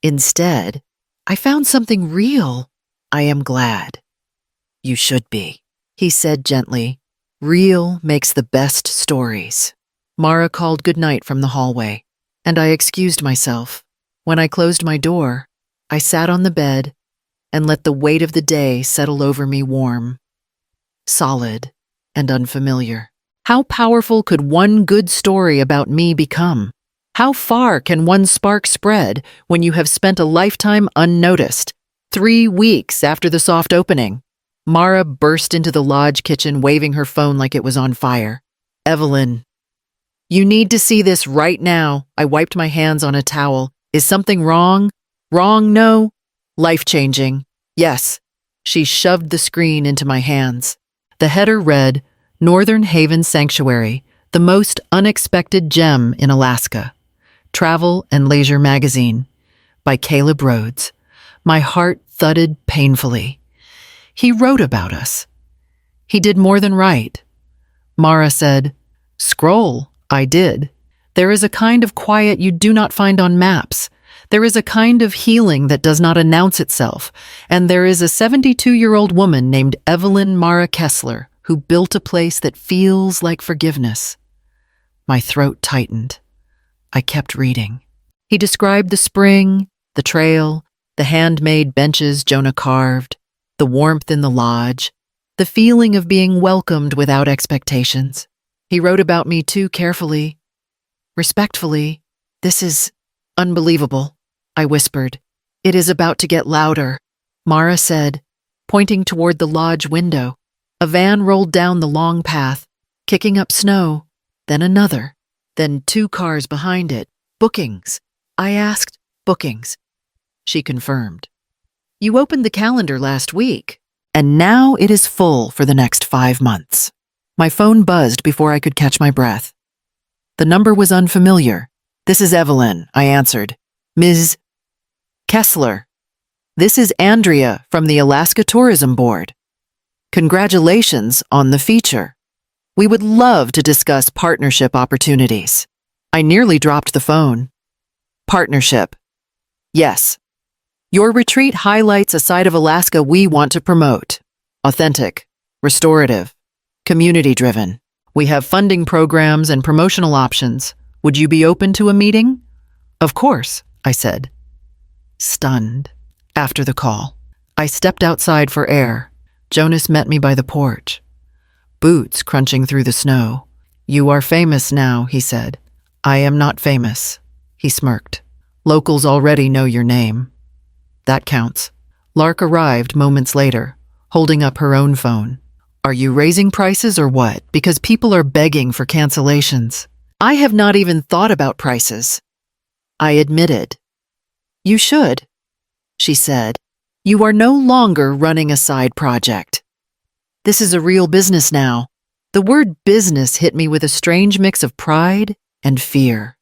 Instead, I found something real. I am glad." "You should be," he said gently. "Real makes the best stories." Mara called goodnight from the hallway, and I excused myself. When I closed my door, I sat on the bed and let the weight of the day settle over me warm, solid, and unfamiliar. How powerful could one good story about me become? How far can one spark spread when you have spent a lifetime unnoticed? 3 weeks after the soft opening, Mara burst into the lodge kitchen waving her phone like it was on fire. "Evelyn, you need to see this right now." I wiped my hands on a towel. "Is something wrong?" "Wrong, no. Life-changing, yes." She shoved the screen into my hands. The header read, "Northern Haven Sanctuary, the most unexpected gem in Alaska. Travel and Leisure Magazine," by Caleb Rhodes. My heart thudded painfully. He wrote about us. He did more than write. Mara said, "Scroll." I did. There is a kind of quiet you do not find on maps. There is a kind of healing that does not announce itself, and there is a 72-year-old woman named Evelyn Mara Kessler who built a place that feels like forgiveness. My throat tightened. I kept reading. He described the spring, the trail, the handmade benches Jonah carved, the warmth in the lodge, the feeling of being welcomed without expectations. He wrote about me too carefully, respectfully. "This is unbelievable," I whispered. "It is about to get louder," Mara said, pointing toward the lodge window. A van rolled down the long path. kicking up snow, then another, then 2 cars behind it. Bookings. I asked, bookings. She confirmed. You opened the calendar last week, and now it is full for the next 5 months. My phone buzzed before I could catch my breath. The number was unfamiliar. This is Evelyn, I answered. Ms. Kessler. This is Andrea from the Alaska Tourism Board. Congratulations on the feature. We would love to discuss partnership opportunities. I nearly dropped the phone. Partnership. Yes. Your retreat highlights a side of Alaska we want to promote. Authentic, restorative, community-driven. We have funding programs and promotional options. Would you be open to a meeting? Of course, I said. Stunned. After the call, I stepped outside for air. Jonas met me by the porch, boots crunching through the snow. You are famous now, he said. I am not famous, he smirked. Locals already know your name. That counts. Lark arrived moments later, holding up her own phone. Are you raising prices or what? Because people are begging for cancellations. I have not even thought about prices. I admitted. You should, she said. You are no longer running a side project. This is a real business now. The word business hit me with a strange mix of pride and fear.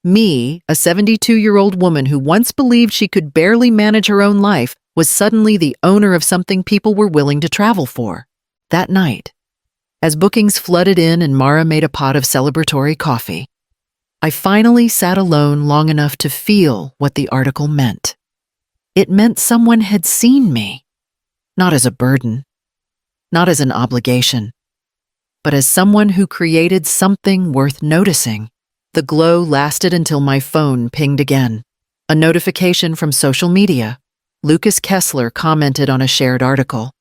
Me, a 72-year-old woman who once believed she could barely manage her own life, was suddenly the owner of something people were willing to travel for. That night, as bookings flooded in and Mara made a pot of celebratory coffee, I finally sat alone long enough to feel what the article meant. It meant someone had seen me, not as a burden, not as an obligation, but as someone who created something worth noticing. The glow lasted until my phone pinged again. A notification from social media. Lucas Kessler commented on a shared article.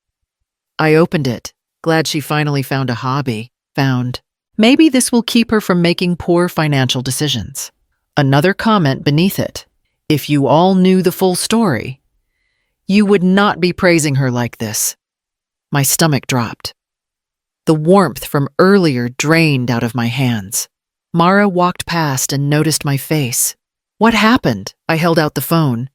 I opened it, glad she finally found a hobby. Maybe this will keep her from making poor financial decisions. Another comment beneath it. If you all knew the full story, you would not be praising her like this. My stomach dropped. The warmth from earlier drained out of my hands. Mara walked past and noticed my face. What happened? I held out the phone.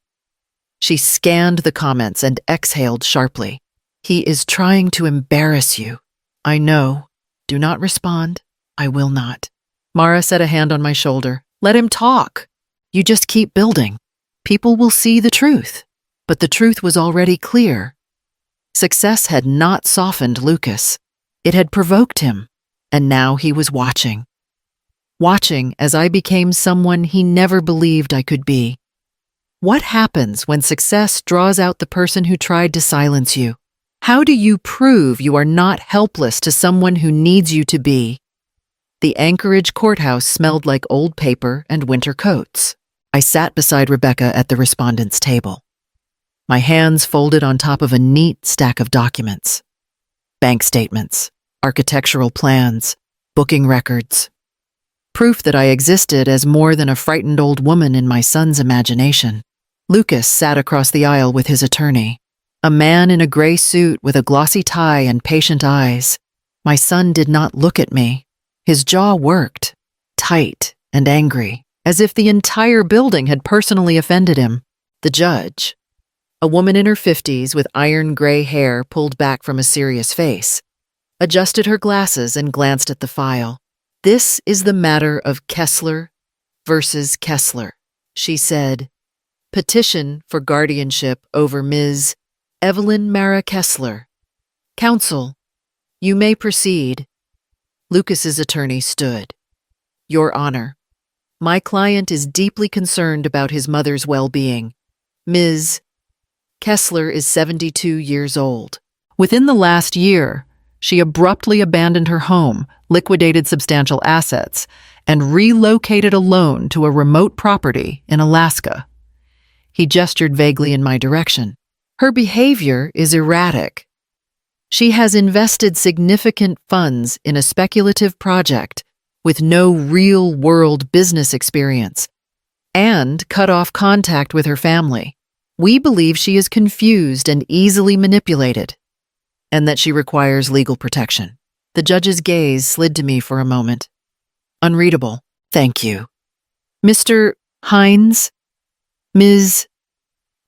She scanned the comments and exhaled sharply. He is trying to embarrass you. I know. Do not respond. I will not. Mara set a hand on my shoulder. Let him talk. You just keep building. People will see the truth. But the truth was already clear. Success had not softened Lucas. It had provoked him. And now he was watching. Watching as I became someone he never believed I could be. What happens when success draws out the person who tried to silence you? How do you prove you are not helpless to someone who needs you to be? The Anchorage courthouse smelled like old paper and winter coats. I sat beside Rebecca at the respondents' table. My hands folded on top of a neat stack of documents. Bank statements, architectural plans, booking records. Proof that I existed as more than a frightened old woman in my son's imagination. Lucas sat across the aisle with his attorney, a man in a gray suit with a glossy tie and patient eyes. My son did not look at me. His jaw worked, tight and angry, as if the entire building had personally offended him. The judge, a woman in her 50s with iron gray hair pulled back from a serious face, adjusted her glasses and glanced at the file. This is the matter of Kessler versus Kessler, she said. Petition for guardianship over Ms. Evelyn Mara Kessler. Counsel, you may proceed. Lucas's attorney stood. Your Honor, my client is deeply concerned about his mother's well-being. Ms. Kessler is 72 years old. Within the last year, she abruptly abandoned her home, liquidated substantial assets, and relocated alone to a remote property in Alaska. He gestured vaguely in my direction. Her behavior is erratic. She has invested significant funds in a speculative project with no real-world business experience and cut off contact with her family. We believe she is confused and easily manipulated, and that she requires legal protection. The judge's gaze slid to me for a moment. Unreadable. Thank you. Mr. Hines? Ms.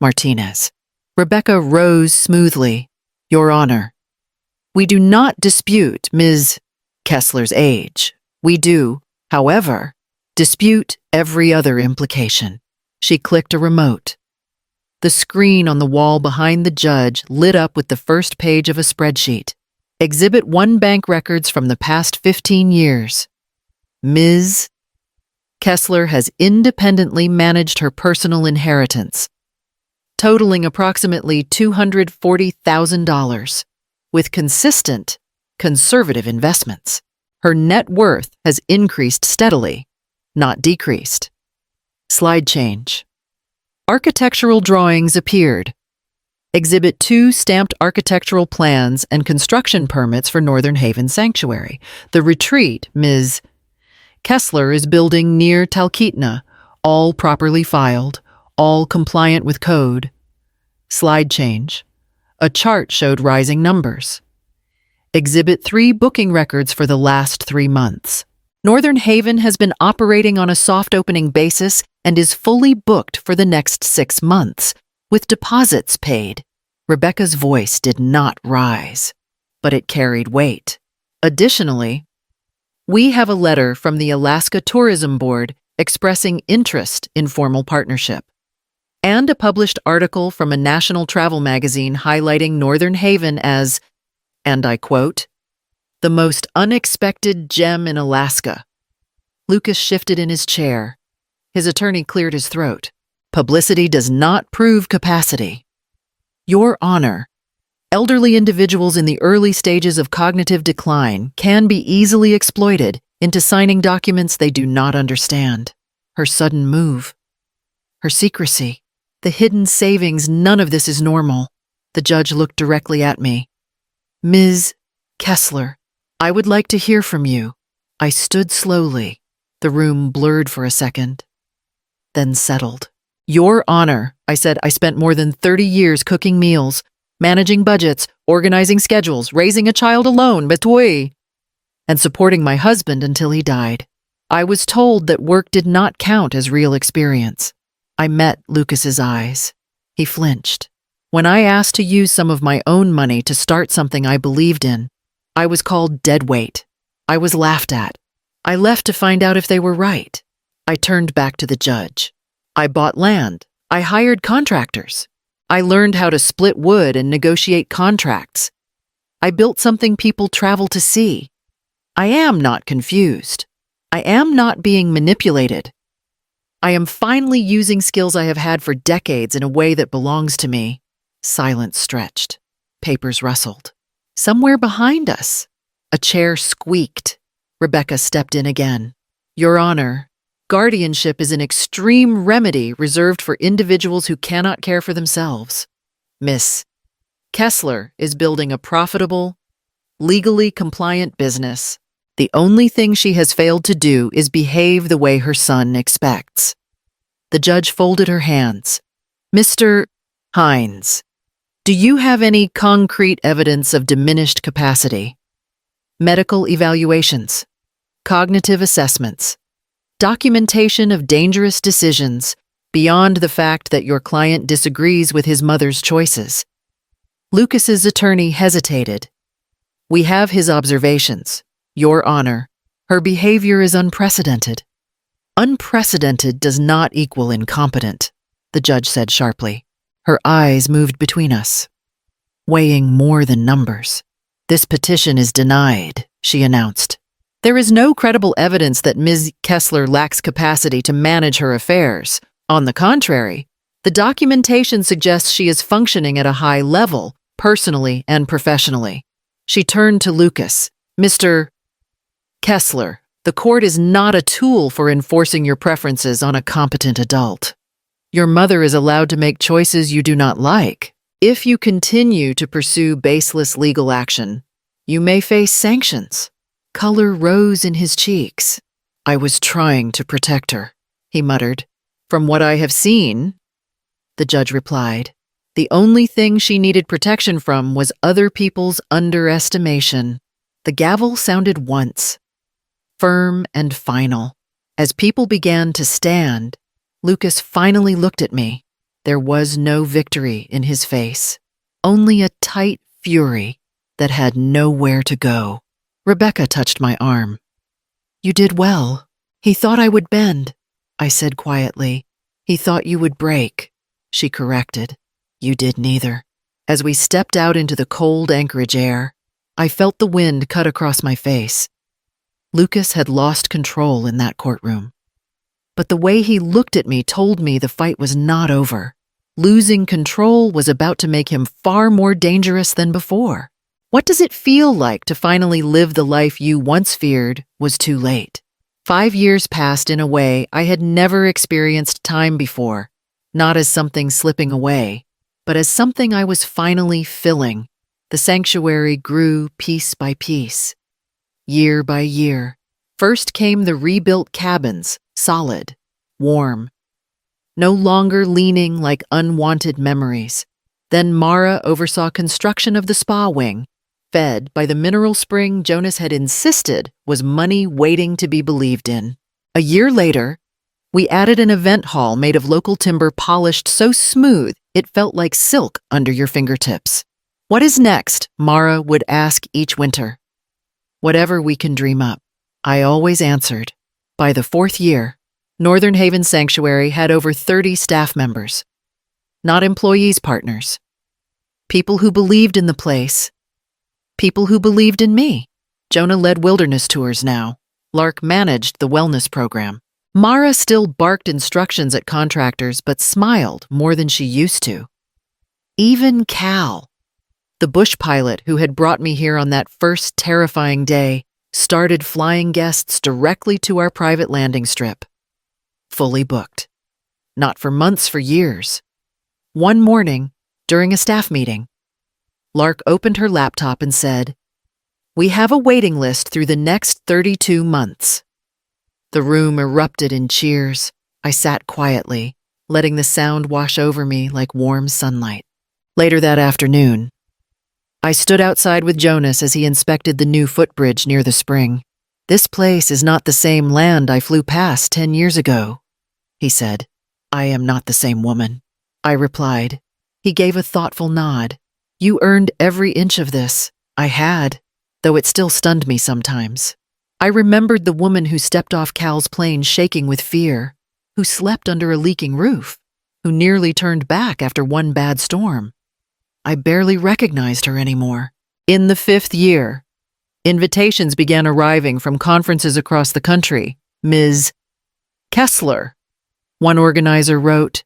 Martinez. Rebecca rose smoothly. Your Honor. We do not dispute Ms. Kessler's age. We do, however, dispute every other implication. She clicked a remote. The screen on the wall behind the judge lit up with the first page of a spreadsheet. Exhibit 1 bank records from the past 15 years. Ms. Kessler has independently managed her personal inheritance, totaling approximately $240,000, with consistent, conservative investments. Her net worth has increased steadily, not decreased. Slide change. Architectural drawings appeared. Exhibit 2 stamped architectural plans and construction permits for Northern Haven Sanctuary. The retreat Ms. Kessler is building near Talkeetna, all properly filed, all compliant with code. Slide change. A chart showed rising numbers. Exhibit 3 booking records for the last 3 months. Northern Haven has been operating on a soft opening basis and is fully booked for the next 6 months, with deposits paid. Rebecca's voice did not rise, but it carried weight. Additionally, we have a letter from the Alaska Tourism Board expressing interest in formal partnership, and a published article from a national travel magazine highlighting Northern Haven as, and I quote, the most unexpected gem in Alaska. Lucas shifted in his chair. His attorney cleared his throat. Publicity does not prove capacity. Your Honor, elderly individuals in the early stages of cognitive decline can be easily exploited into signing documents they do not understand. Her sudden move, her secrecy, the hidden savings, none of this is normal. The judge looked directly at me. Ms. Kessler, I would like to hear from you. I stood slowly. The room blurred for a second, then settled. Your Honor, I said, I spent more than 30 years cooking meals, managing budgets, organizing schedules, raising a child alone, and supporting my husband until he died. I was told that work did not count as real experience. I met Lucas's eyes. He flinched. When I asked to use some of my own money to start something I believed in, I was called dead weight. I was laughed at. I left to find out if they were right. I turned back to the judge. I bought land. I hired contractors. I learned how to split wood and negotiate contracts. I built something people travel to see. I am not confused. I am not being manipulated. I am finally using skills I have had for decades in a way that belongs to me. Silence stretched. Papers rustled. Somewhere behind us, a chair squeaked. Rebecca stepped in again. Your Honor, guardianship is an extreme remedy reserved for individuals who cannot care for themselves. Miss Kessler is building a profitable, legally compliant business. The only thing she has failed to do is behave the way her son expects. The judge folded her hands. Mr. Hines, do you have any concrete evidence of diminished capacity? Medical evaluations, cognitive assessments, documentation of dangerous decisions beyond the fact that your client disagrees with his mother's choices. Lucas's attorney hesitated. We have his observations. Your Honor, her behavior is unprecedented. Unprecedented does not equal incompetent, the judge said sharply. Her eyes moved between us, weighing more than numbers. This petition is denied, she announced. There is no credible evidence that Ms. Kessler lacks capacity to manage her affairs. On the contrary, the documentation suggests she is functioning at a high level, personally and professionally. She turned to Lucas. Mr. Kessler, the court is not a tool for enforcing your preferences on a competent adult. Your mother is allowed to make choices you do not like. If you continue to pursue baseless legal action, you may face sanctions. Color rose in his cheeks. I was trying to protect her, he muttered. From what I have seen, the judge replied, the only thing she needed protection from was other people's underestimation. The gavel sounded once, firm and final. As people began to stand, Lucas finally looked at me. There was no victory in his face, only a tight fury that had nowhere to go. Rebecca touched my arm. "You did well. He thought I would bend," I said quietly. "He thought you would break," she corrected. "You did neither." As we stepped out into the cold Anchorage air, I felt the wind cut across my face. Lucas had lost control in that courtroom. But the way he looked at me told me the fight was not over. Losing control was about to make him far more dangerous than before. What does it feel like to finally live the life you once feared was too late? 5 years passed in a way I had never experienced time before, not as something slipping away, but as something I was finally filling. The sanctuary grew piece by piece, year by year. First came the rebuilt cabins, solid, warm, no longer leaning like unwanted memories. Then Mara oversaw construction of the spa wing, fed by the mineral spring Jonas had insisted was money waiting to be believed in. A year later, we added an event hall made of local timber polished so smooth it felt like silk under your fingertips. "What is next?" Mara would ask each winter. "Whatever we can dream up," I always answered. By the 4th year, Northern Haven Sanctuary had over 30 staff members. Not employees, partners. People who believed in the place. People who believed in me. Jonah led wilderness tours now. Lark managed the wellness program. Mara still barked instructions at contractors but smiled more than she used to. Even Cal, the bush pilot who had brought me here on that first terrifying day, started flying guests directly to our private landing strip. Fully booked. Not for months, for years. One morning, during a staff meeting, Lark opened her laptop and said, "We have a waiting list through the next 32 months. The room erupted in cheers. I sat quietly, letting the sound wash over me like warm sunlight. Later that afternoon, I stood outside with Jonas as he inspected the new footbridge near the spring. "This place is not the same land I flew past 10 years ago," he said. "I am not the same woman," I replied. He gave a thoughtful nod. "You earned every inch of this." I had, though it still stunned me sometimes. I remembered the woman who stepped off Cal's plane shaking with fear, who slept under a leaking roof, who nearly turned back after one bad storm. I barely recognized her anymore. In the 5th year, invitations began arriving from conferences across the country. "Ms. Kessler," one organizer wrote,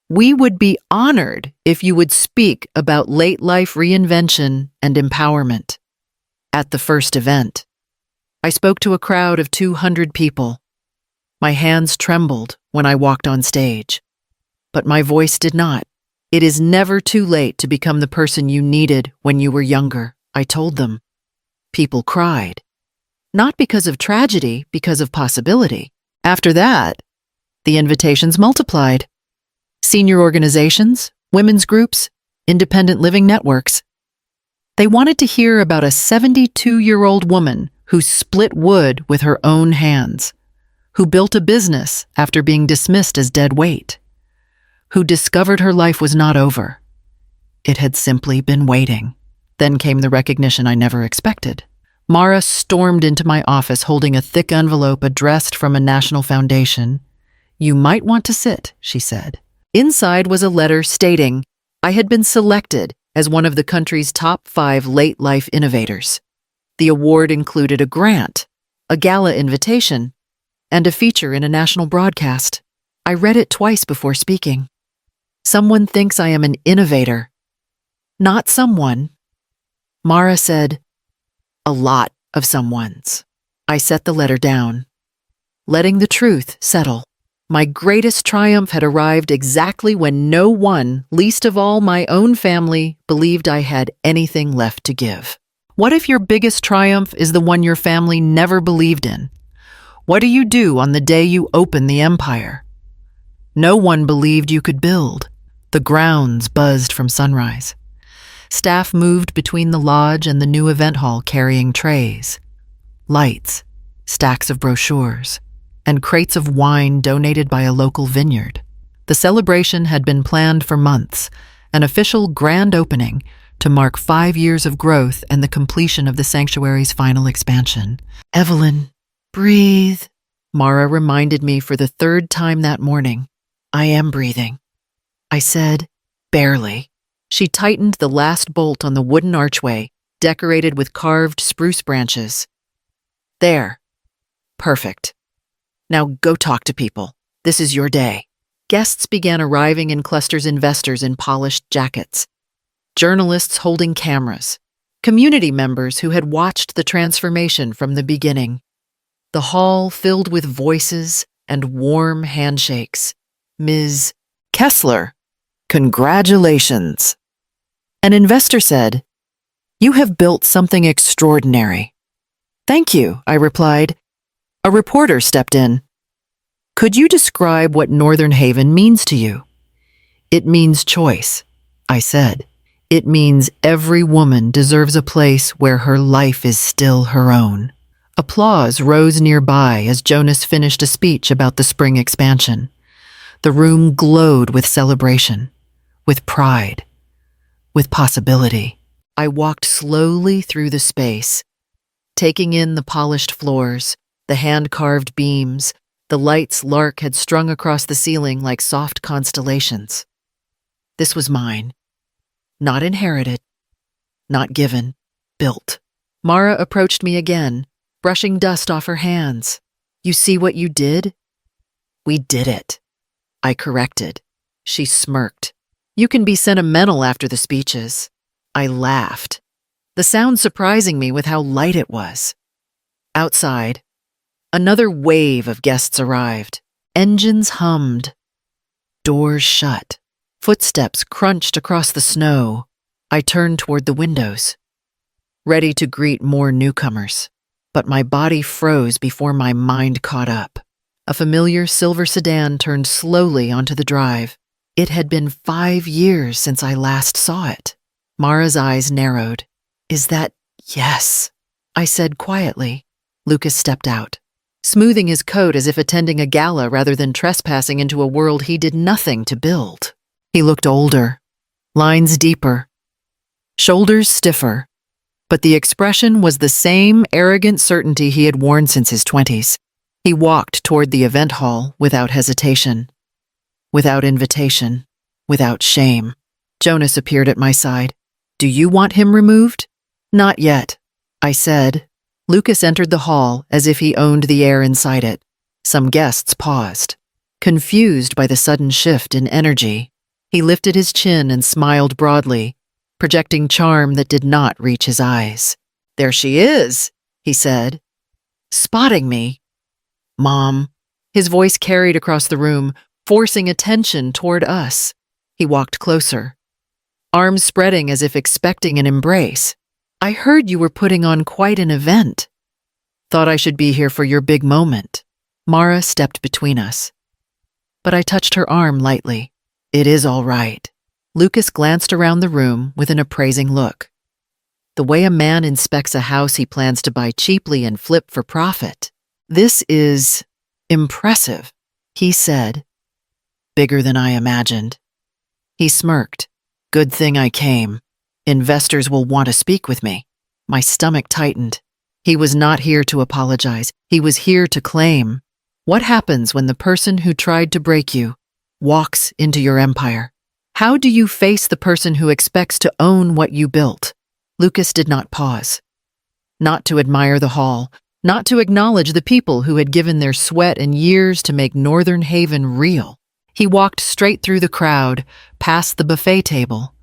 "We would be honored if you would speak about late life reinvention and empowerment." At the first event, I spoke to a crowd of 200 people. My hands trembled when I walked on stage, but my voice did not. "It is never too late to become the person you needed when you were younger," I told them. People cried. Not because of tragedy, because of possibility. After that, the invitations multiplied. Senior organizations, women's groups, independent living networks. They wanted to hear about a 72-year-old woman who split wood with her own hands, who built a business after being dismissed as dead weight, who discovered her life was not over. It had simply been waiting. Then came the recognition I never expected. Mara stormed into my office holding a thick envelope addressed from a national foundation. "You might want to sit," she said. Inside was a letter stating I had been selected as one of the country's top 5 late life innovators. The award included a grant, a gala invitation, and a feature in a national broadcast. I read it twice before speaking. Someone thinks I am an innovator. Not someone. Mara said, "A lot of someones." I set the letter down, letting the truth settle. My greatest triumph had arrived exactly when no one, least of all my own family, believed I had anything left to give. What if your biggest triumph is the one your family never believed in? What do you do on the day you open the empire? No one believed you could build. The grounds buzzed from sunrise. Staff moved between the lodge and the new event hall carrying trays, lights, stacks of brochures, and crates of wine donated by a local vineyard. The celebration had been planned for months, an official grand opening to mark 5 years of growth and the completion of the sanctuary's final expansion. "Evelyn, breathe," Mara reminded me for the 3rd time that morning. "I am breathing," I said, barely. She tightened the last bolt on the wooden archway, decorated with carved spruce branches. "There. Perfect. Now go talk to people. This is your day." Guests began arriving in clusters, investors in polished jackets, journalists holding cameras, community members who had watched the transformation from the beginning. The hall filled with voices and warm handshakes. "Ms. Kessler, congratulations." An investor said, "You have built something extraordinary." "Thank you," I replied. A reporter stepped in. "Could you describe what Northern Haven means to you?" "It means choice," I said. "It means every woman deserves a place where her life is still her own." Applause rose nearby as Jonas finished a speech about the spring expansion. The room glowed with celebration, with pride, with possibility. I walked slowly through the space, taking in the polished floors, the hand-carved beams, the lights Lark had strung across the ceiling like soft constellations. This was mine. Not inherited, not given, built. Mara approached me again, brushing dust off her hands. "You see what you did?" "We did it," I corrected. She smirked. "You can be sentimental after the speeches." I laughed, the sound surprising me with how light it was. Outside, another wave of guests arrived. Engines hummed. Doors shut. Footsteps crunched across the snow. I turned toward the windows, ready to greet more newcomers. But my body froze before my mind caught up. A familiar silver sedan turned slowly onto the drive. It had been 5 years since I last saw it. Mara's eyes narrowed. "Is that—" "Yes," I said quietly. Lucas stepped out, smoothing his coat as if attending a gala rather than trespassing into a world he did nothing to build. He looked older, lines deeper, shoulders stiffer, but the expression was the same arrogant certainty he had worn since his 20s. He walked toward the event hall without hesitation, without invitation, without shame. Jonas appeared at my side. "Do you want him removed?" "Not yet," I said. Lucas entered the hall as if he owned the air inside it. Some guests paused, confused by the sudden shift in energy. He lifted his chin and smiled broadly, projecting charm that did not reach his eyes. "There she is," he said, spotting me. "Mom." His voice carried across the room, forcing attention toward us. He walked closer, arms spreading as if expecting an embrace. "I heard you were putting on quite an event. Thought I should be here for your big moment." Mara stepped between us, but I touched her arm lightly. "It is all right." Lucas glanced around the room with an appraising look. The way a man inspects a house he plans to buy cheaply and flip for profit. "This is impressive," he said. "Bigger than I imagined." He smirked. "Good thing I came. Investors will want to speak with me." My stomach tightened. He was not here to apologize. He was here to claim. What happens when the person who tried to break you walks into your empire? How do you face the person who expects to own what you built? Lucas did not pause. Not to admire the hall, not to acknowledge the people who had given their sweat and years to make Northern Haven real. He walked straight through the crowd, past the buffet table,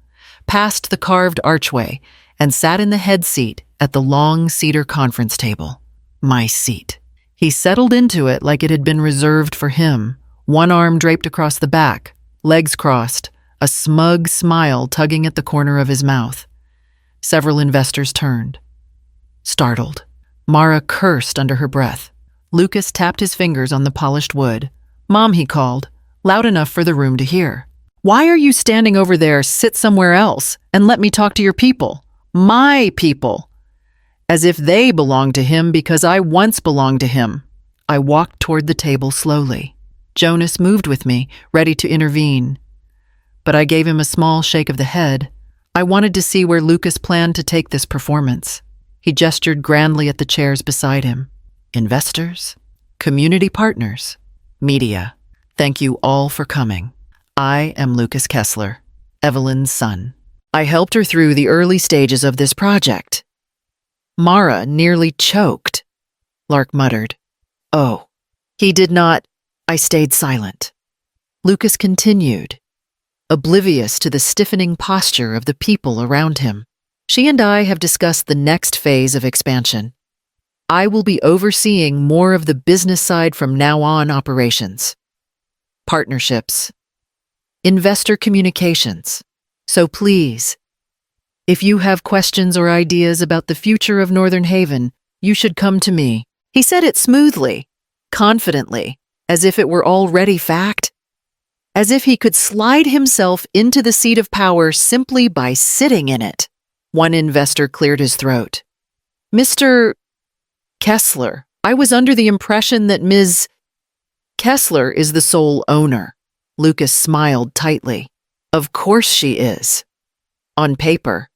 past the carved archway, and sat in the head seat at the long cedar conference table. My seat. He settled into it like it had been reserved for him, one arm draped across the back, legs crossed, a smug smile tugging at the corner of his mouth. Several investors turned, startled. Mara cursed under her breath. Lucas tapped his fingers on the polished wood. "Mom," he called, loud enough for the room to hear. Why are you standing over there? Sit somewhere else and let me talk to your people. My people. As if they belong to him because I once belonged to him. I walked toward the table slowly. Jonas moved with me, ready to intervene. But I gave him a small shake of the head. I wanted to see where Lucas planned to take this performance. He gestured grandly at the chairs beside him. Investors, community partners, media, thank you all for coming. I am Lucas Kessler, Evelyn's son. I helped her through the early stages of this project. Mara nearly choked. Lark muttered. Oh, he did not. I stayed silent. Lucas continued, oblivious to the stiffening posture of the people around him. She and I have discussed the next phase of expansion. I will be overseeing more of the business side from now on. Operations, partnerships, investor communications. So please, if you have questions or ideas about the future of Northern Haven, you should come to me. He said it smoothly, confidently, as if it were already fact. As if he could slide himself into the seat of power simply by sitting in it. One investor cleared his throat. Mr. Kessler, I was under the impression that Ms. Kessler is the sole owner. Lucas smiled tightly. Of course she is. On paper.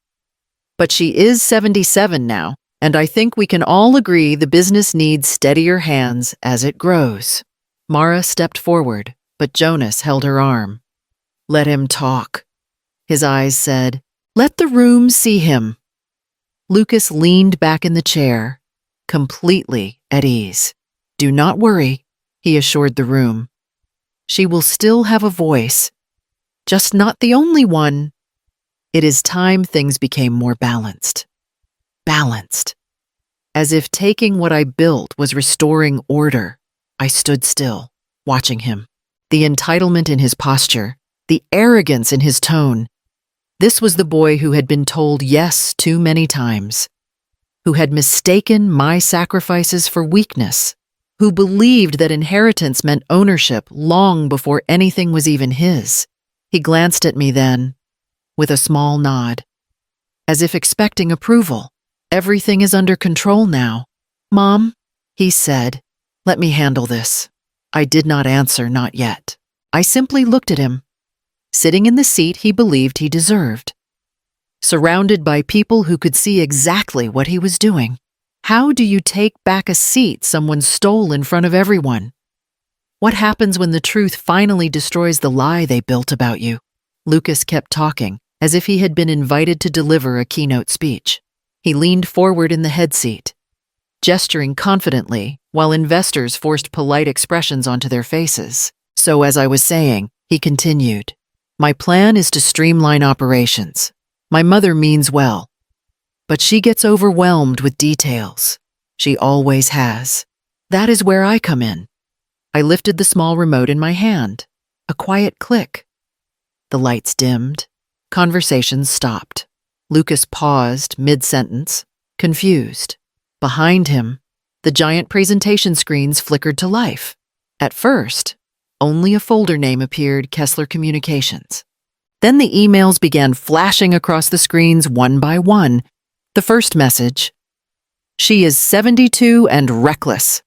But she is 77 now, and I think we can all agree the business needs steadier hands as it grows. Mara stepped forward, but Jonas held her arm. Let him talk. His eyes said, let the room see him. Lucas leaned back in the chair, completely at ease. Do not worry, he assured the room. She will still have a voice, just not the only one. It is time things became more balanced. Balanced. As if taking what I built was restoring order, I stood still, watching him. The entitlement in his posture, the arrogance in his tone. This was the boy who had been told yes too many times, who had mistaken my sacrifices for weakness, who believed that inheritance meant ownership long before anything was even his. He glanced at me then, with a small nod, as if expecting approval. Everything is under control now. Mom, he said, let me handle this. I did not answer, not yet. I simply looked at him, sitting in the seat he believed he deserved, surrounded by people who could see exactly what he was doing. How do you take back a seat someone stole in front of everyone? What happens when the truth finally destroys the lie they built about you? Lucas kept talking, as if he had been invited to deliver a keynote speech. He leaned forward in the head seat, gesturing confidently while investors forced polite expressions onto their faces. So as I was saying, he continued, my plan is to streamline operations. My mother means well, but she gets overwhelmed with details. She always has. That is where I come in. I lifted the small remote in my hand. A quiet click. The lights dimmed. Conversations stopped. Lucas paused mid-sentence, confused. Behind him, the giant presentation screens flickered to life. At first, only a folder name appeared, Kessler Communications. Then the emails began flashing across the screens one by one. The first message, she is 72 and reckless.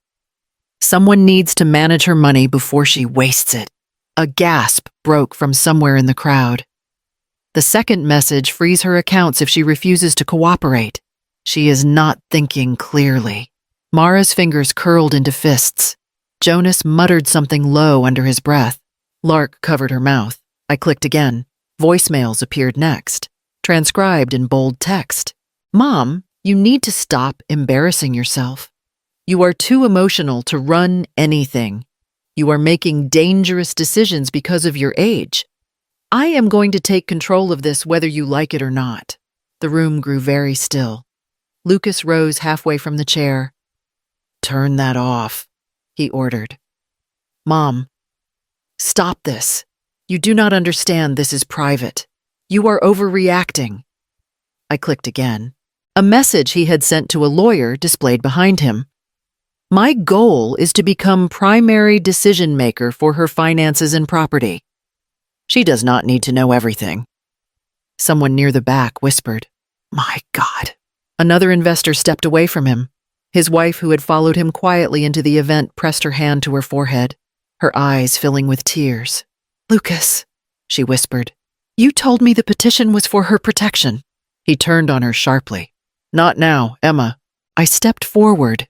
Someone needs to manage her money before she wastes it. A gasp broke from somewhere in the crowd. The second message frees her accounts if she refuses to cooperate. She is not thinking clearly. Mara's fingers curled into fists. Jonas muttered something low under his breath. Lark covered her mouth. I clicked again. Voicemails appeared next, transcribed in bold text. Mom, you need to stop embarrassing yourself. You are too emotional to run anything. You are making dangerous decisions because of your age. I am going to take control of this whether you like it or not. The room grew very still. Lucas rose halfway from the chair. Turn that off, he ordered. Mom, stop this. You do not understand this is private. You are overreacting. I clicked again. A message he had sent to a lawyer displayed behind him. My goal is to become primary decision maker for her finances and property. She does not need to know everything. Someone near the back whispered, "My God." Another investor stepped away from him. His wife, who had followed him quietly into the event, pressed her hand to her forehead, her eyes filling with tears. "Lucas," she whispered, "you told me the petition was for her protection." He turned on her sharply. "Not now, Emma." I stepped forward,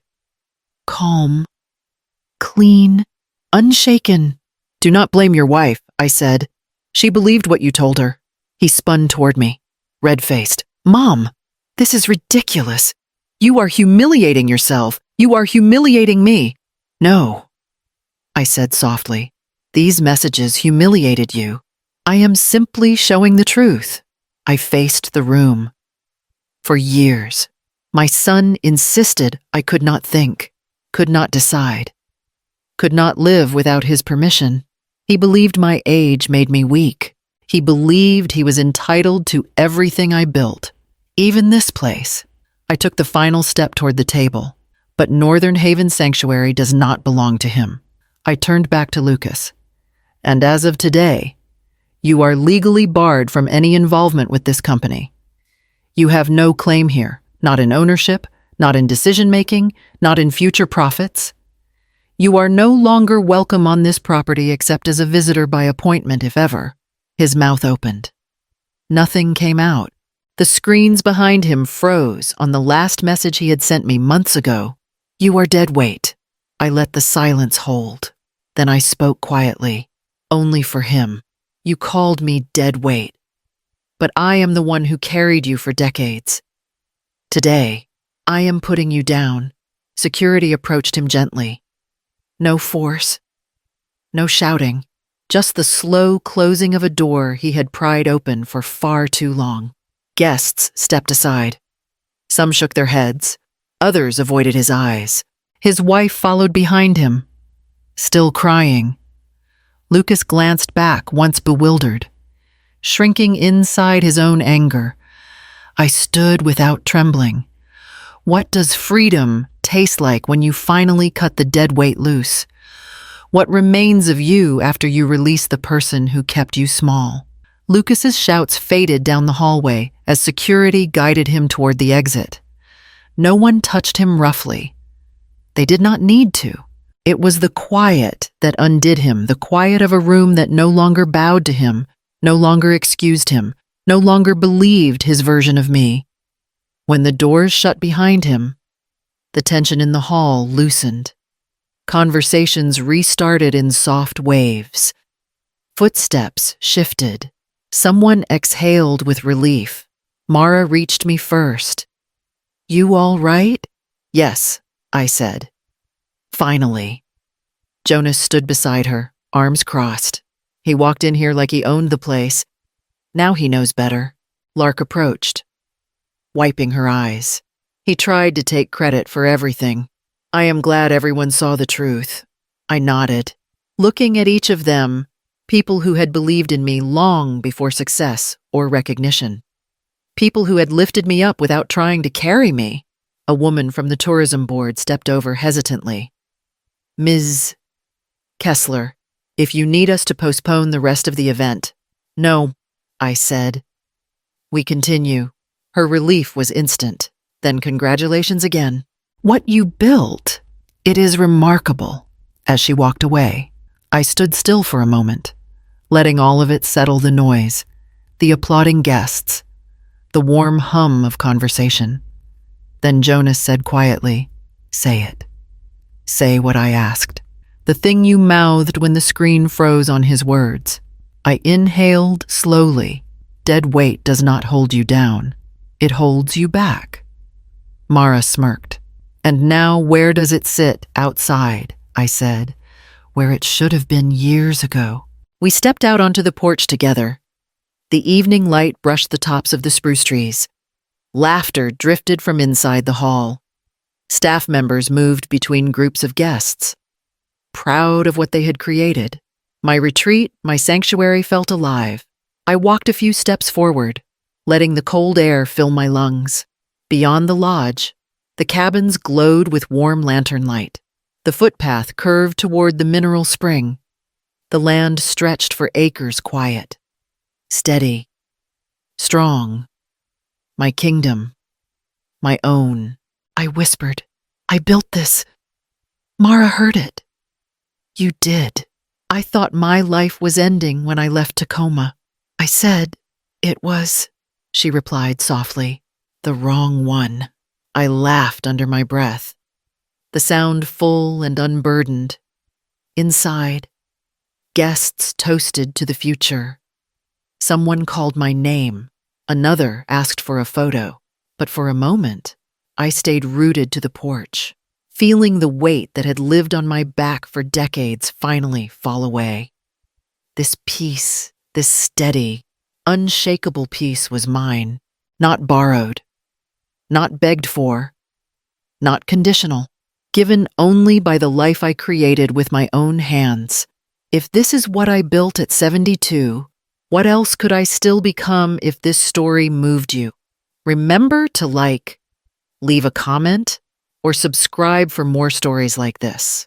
calm, clean, unshaken. "Do not blame your wife," I said. "She believed what you told her." He spun toward me, red-faced. "Mom, this is ridiculous. You are humiliating yourself. You are humiliating me." "No," I said softly. "These messages humiliated you. I am simply showing the truth." I faced the room. For years, my son insisted I could not think, could not decide, could not live without his permission. He believed my age made me weak. He believed he was entitled to everything I built, even this place. I took the final step toward the table, but Northern Haven Sanctuary does not belong to him. I turned back to Lucas. "And as of today, you are legally barred from any involvement with this company. You have no claim here, not in ownership, not in decision-making, not in future profits. You are no longer welcome on this property except as a visitor by appointment, if ever." His mouth opened. Nothing came out. The screens behind him froze on the last message he had sent me months ago. "You are dead weight." I let the silence hold. Then I spoke quietly, only for him. "You called me dead weight, but I am the one who carried you for decades. Today, I am putting you down." Security approached him gently. No force, no shouting, just the slow closing of a door he had pried open for far too long. Guests stepped aside. Some shook their heads, others avoided his eyes. His wife followed behind him, still crying. Lucas glanced back, once bewildered, shrinking inside his own anger. I stood without trembling. What does freedom taste like when you finally cut the dead weight loose? What remains of you after you release the person who kept you small? Lucas's shouts faded down the hallway as security guided him toward the exit. No one touched him roughly. They did not need to. It was the quiet that undid him, the quiet of a room that no longer bowed to him, no longer excused him, no longer believed his version of me. When the doors shut behind him, the tension in the hall loosened. Conversations restarted in soft waves. Footsteps shifted. Someone exhaled with relief. Mara reached me first. "You all right?" "Yes," I said. Finally. Jonas stood beside her, arms crossed. He walked in here like he owned the place. Now he knows better. Lark approached, wiping her eyes. He tried to take credit for everything. "I am glad everyone saw the truth." I nodded, looking at each of them, people who had believed in me long before success or recognition. People who had lifted me up without trying to carry me. A woman from the tourism board stepped over hesitantly. "Ms. Kessler, if you need us to postpone the rest of the event." "No," I said. "We continue." Her relief was instant. Then congratulations again. "What you built, it is remarkable." As she walked away, I stood still for a moment, letting all of it settle: the noise, the applauding guests, the warm hum of conversation. Then Jonas said quietly, "Say it. Say what I asked." The thing you mouthed when the screen froze on his words. I inhaled slowly. Dead weight does not hold you down. It holds you back. Mara smirked. "And now where does it sit? Outside," I said, "where it should have been years ago." We stepped out onto the porch together. The evening light brushed the tops of the spruce trees. Laughter drifted from inside the hall. Staff members moved between groups of guests, proud of what they had created. My retreat, my sanctuary felt alive. I walked a few steps forward, letting the cold air fill my lungs. Beyond the lodge, the cabins glowed with warm lantern light. The footpath curved toward the mineral spring. The land stretched for acres quiet, steady, strong. My kingdom, my own. I whispered, I built this. Mara heard it. You did. I thought my life was ending when I left Tacoma. I said, it was, she replied softly, the wrong one. I laughed under my breath, the sound full and unburdened. Inside, guests toasted to the future. Someone called my name. Another asked for a photo. But for a moment, I stayed rooted to the porch, feeling the weight that had lived on my back for decades finally fall away. This peace, this steady, unshakable peace was mine, not borrowed, not begged for, not conditional, given only by the life I created with my own hands. If this is what I built at 72, what else could I still become if this story moved you? Remember to leave a comment, or subscribe for more stories like this.